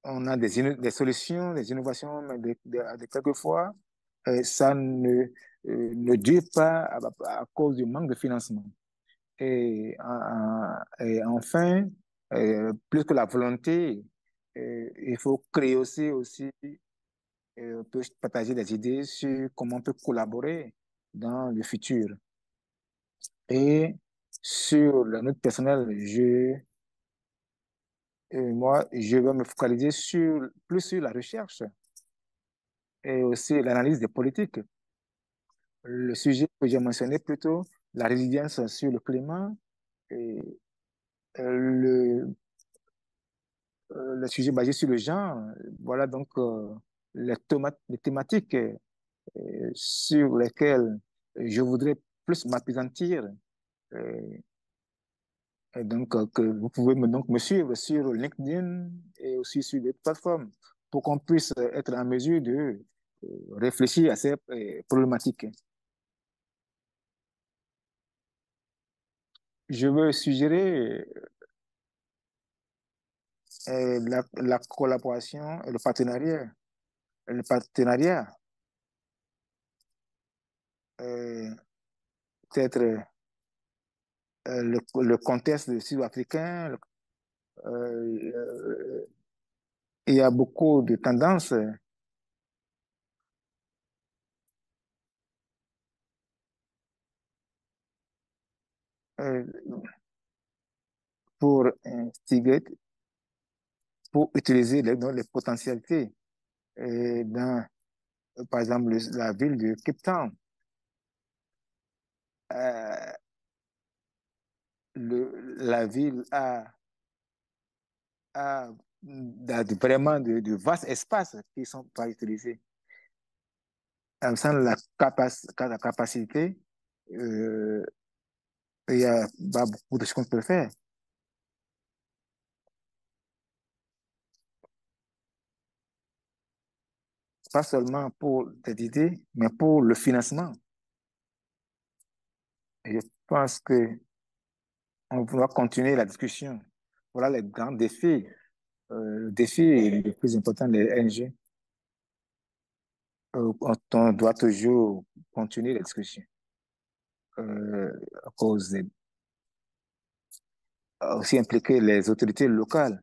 on a des solutions, des innovations, mais quelquefois, ça ne dure pas à cause du manque de financement. Et enfin, plus que la volonté, il faut créer aussi on peut partager des idées sur comment on peut collaborer dans le futur. Et sur la note personnelle, moi, je vais me focaliser plus sur la recherche et aussi l'analyse des politiques. Le sujet que j'ai mentionné plus tôt, la résilience sur le climat, et le, le sujet basé sur le genre, voilà donc les thématiques sur lesquelles je voudrais plus m'appesantir. Euh, et donc, que vous pouvez donc me suivre sur LinkedIn et aussi sur les plateformes pour qu'on puisse être en mesure de réfléchir à ces problématiques. Je veux suggérer la collaboration et le partenariat, euh, peut-être le contexte sud-africain. Il y a beaucoup de tendances euh, pour instiguer, pour utiliser donc, les potentialités dans, par exemple, la ville de Cape Town. Euh, la ville a vraiment de vastes espaces qui ne sont pas utilisés. sans la capacité, euh, il y a pas beaucoup de choses qu'on peut faire. Pas seulement pour des idées, mais pour le financement. Et je pense que on va continuer la discussion. Voilà les grands défis. Le défi le plus important des NG. On doit toujours continuer la discussion à cause aussi impliquer les autorités locales,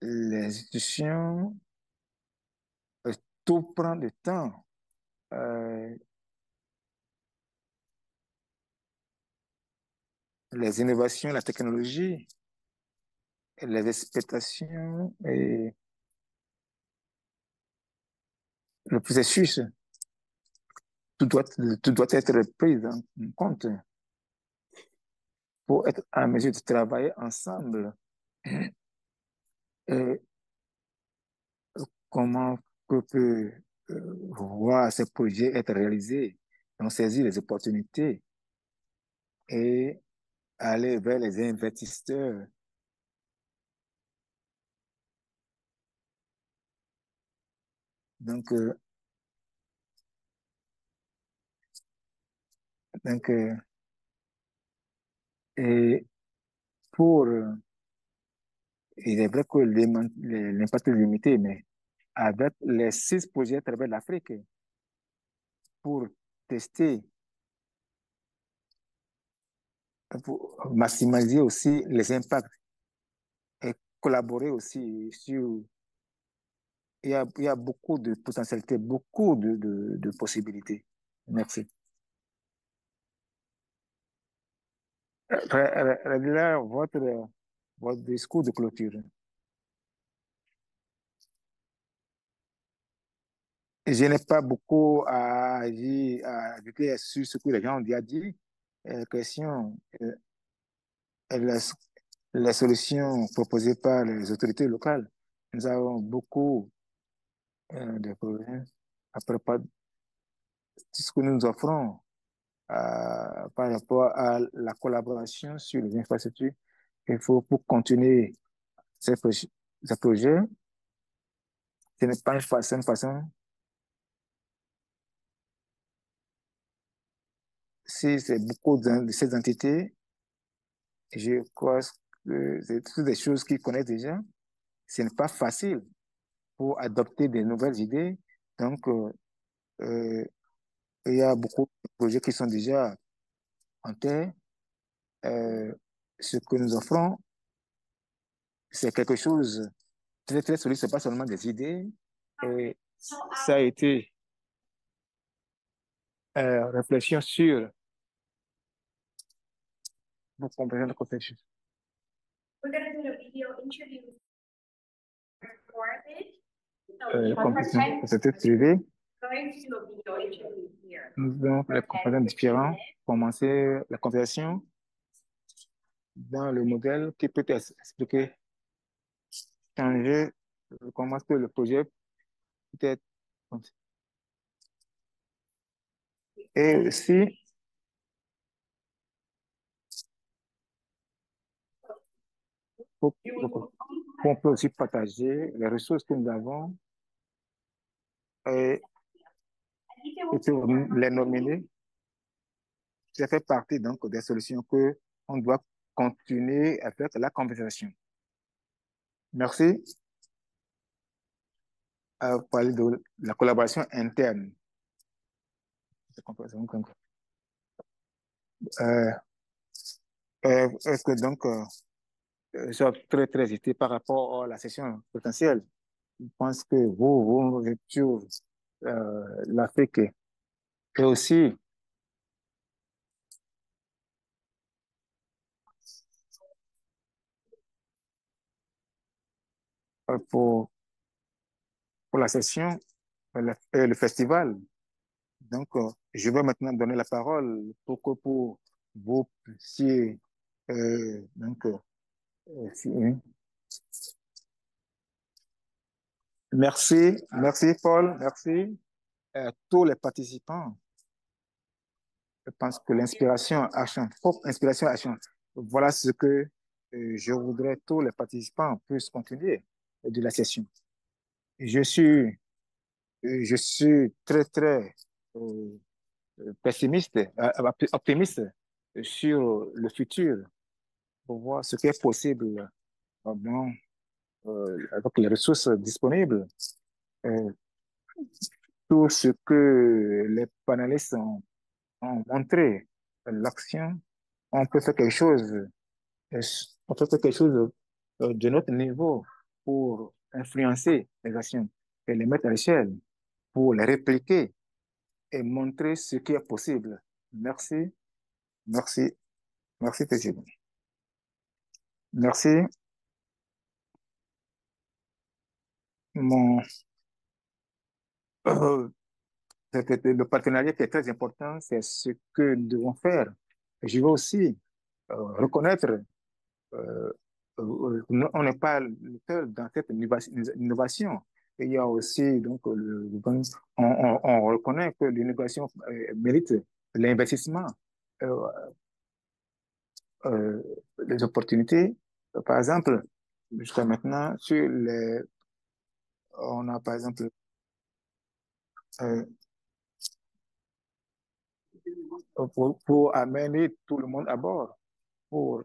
les institutions, euh, tout prend du temps. Euh, les innovations, la technologie, les expectations et le processus, tout doit être pris en compte pour être en mesure de travailler ensemble. Et comment que peut voir ces projets être réalisés, donc saisir les opportunités et aller vers les investisseurs. Donc, euh, donc et pour, il est vrai que l'impact est limité, mais avec les 6 projets à travers l'Afrique pour tester, pour maximiser aussi les impacts et collaborer aussi sur. Il y a beaucoup de potentialités, beaucoup de possibilités. Merci. Là, votre discours de clôture. Je n'ai pas beaucoup à ajouter sur ce que les gens ont déjà dit. Question, la, les solutions proposées par les autorités locales. Nous avons beaucoup de problèmes à propos de ce que nous offrons par rapport à la collaboration sur les infrastructures. Il faut pour continuer ces projets. Ce n'est pas une façon. Si c'est beaucoup de ces entités, je crois que c'est toutes des choses qu'ils connaissent déjà. Ce n'est pas facile pour adopter des nouvelles idées. Donc, euh, il y a beaucoup de projets qui sont déjà en terre. Euh, Ce que nous offrons, c'est quelque chose de très, très solide. Ce n'est pas seulement des idées. Et ça a été réflexion sur, vous comprenez le contexte. Compétences c'était privé. Nous avons les compétences différents. Commencer la conversation dans le modèle qui peut expliquer, changer, comment est-ce que le projet peut être. Et aussi, on peut aussi partager les ressources que nous avons et, et pour les nominer. Ça fait partie donc des solutions que on doit continuer avec la conversation. Merci à parler de la collaboration interne. Euh, Est-ce que donc, je suis très, très hésité par rapport à la session potentielle. Je pense que vous êtes sur l'Afrique et aussi pour, pour la session, le festival. Donc, je vais maintenant donner la parole pour que pour vous puissiez donc, Merci Paul, merci à tous les participants. Je pense que l'inspiration a changé, propre inspiration a changé. Voilà ce que je voudrais que tous les participants puissent continuer de la session. Je suis, je suis très euh, pessimiste, optimiste sur le futur pour voir ce qui est possible dans, avec les ressources disponibles. Euh, Tout ce que les panélistes ont montré, l'action, on peut faire quelque chose, euh, on peut faire quelque chose de notre niveau pour influencer les actions et les mettre à l'échelle, pour les répliquer et montrer ce qui est possible. Merci, merci, merci, Président. Merci. Mon, euh, le partenariat qui est très important, c'est ce que nous devons faire. Je veux aussi reconnaître euh, on n'est pas le seul dans cette innovation. Il y a aussi, donc, on reconnaît que l'innovation mérite l'investissement, euh, euh, les opportunités. Par exemple, jusqu'à maintenant, on a par exemple, euh, pour amener tout le monde à bord, pour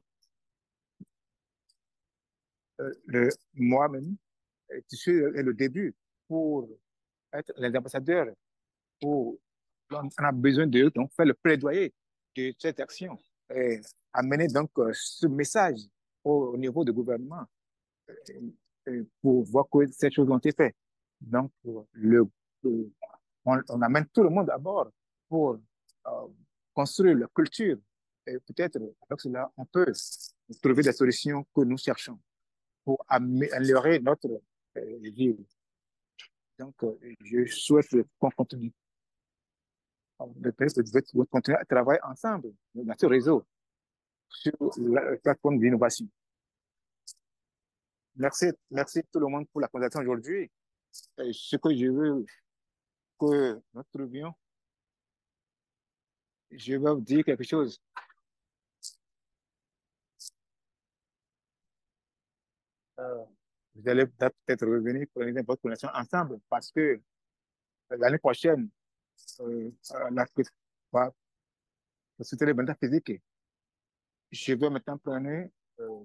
moi-même, je suis le début pour être les ambassadeurs pour, on a besoin d'eux, donc faire le plaidoyer de cette action et amener donc ce message au niveau du gouvernement pour voir que ces choses ont été faites. Donc, le- on amène tout le monde à bord pour euh, construire la culture et peut-être avec cela, on peut trouver des solutions que nous cherchons pour améliorer notre vie. Donc, je souhaite qu'on continue le PS devait continuer à travailler ensemble dans ce réseau, sur la plateforme d'innovation. Merci tout le monde pour la présentation aujourd'hui. Ce que je veux que nous trouvions, je vais vous dire quelque chose. Euh, vous allez peut-être revenir pour votre connexion ensemble parce que l'année prochaine, la société de bâtiment physique, je vais maintenant prendre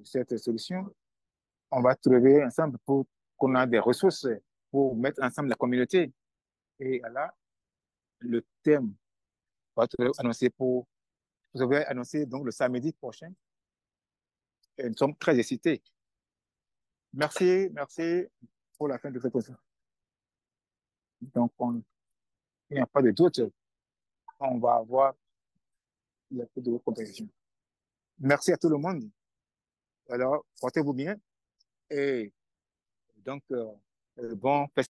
cette solution. On va trouver ensemble pour qu'on ait des ressources pour mettre ensemble la communauté. Et là, le thème va être annoncé vous avez annoncé donc le samedi prochain. Et nous sommes très excités. Merci pour la fin de cette conférence. Donc, il n'y a pas de doute, on va avoir la plus de compétition. Merci à tout le monde. Alors, portez-vous bien et donc, bon festival.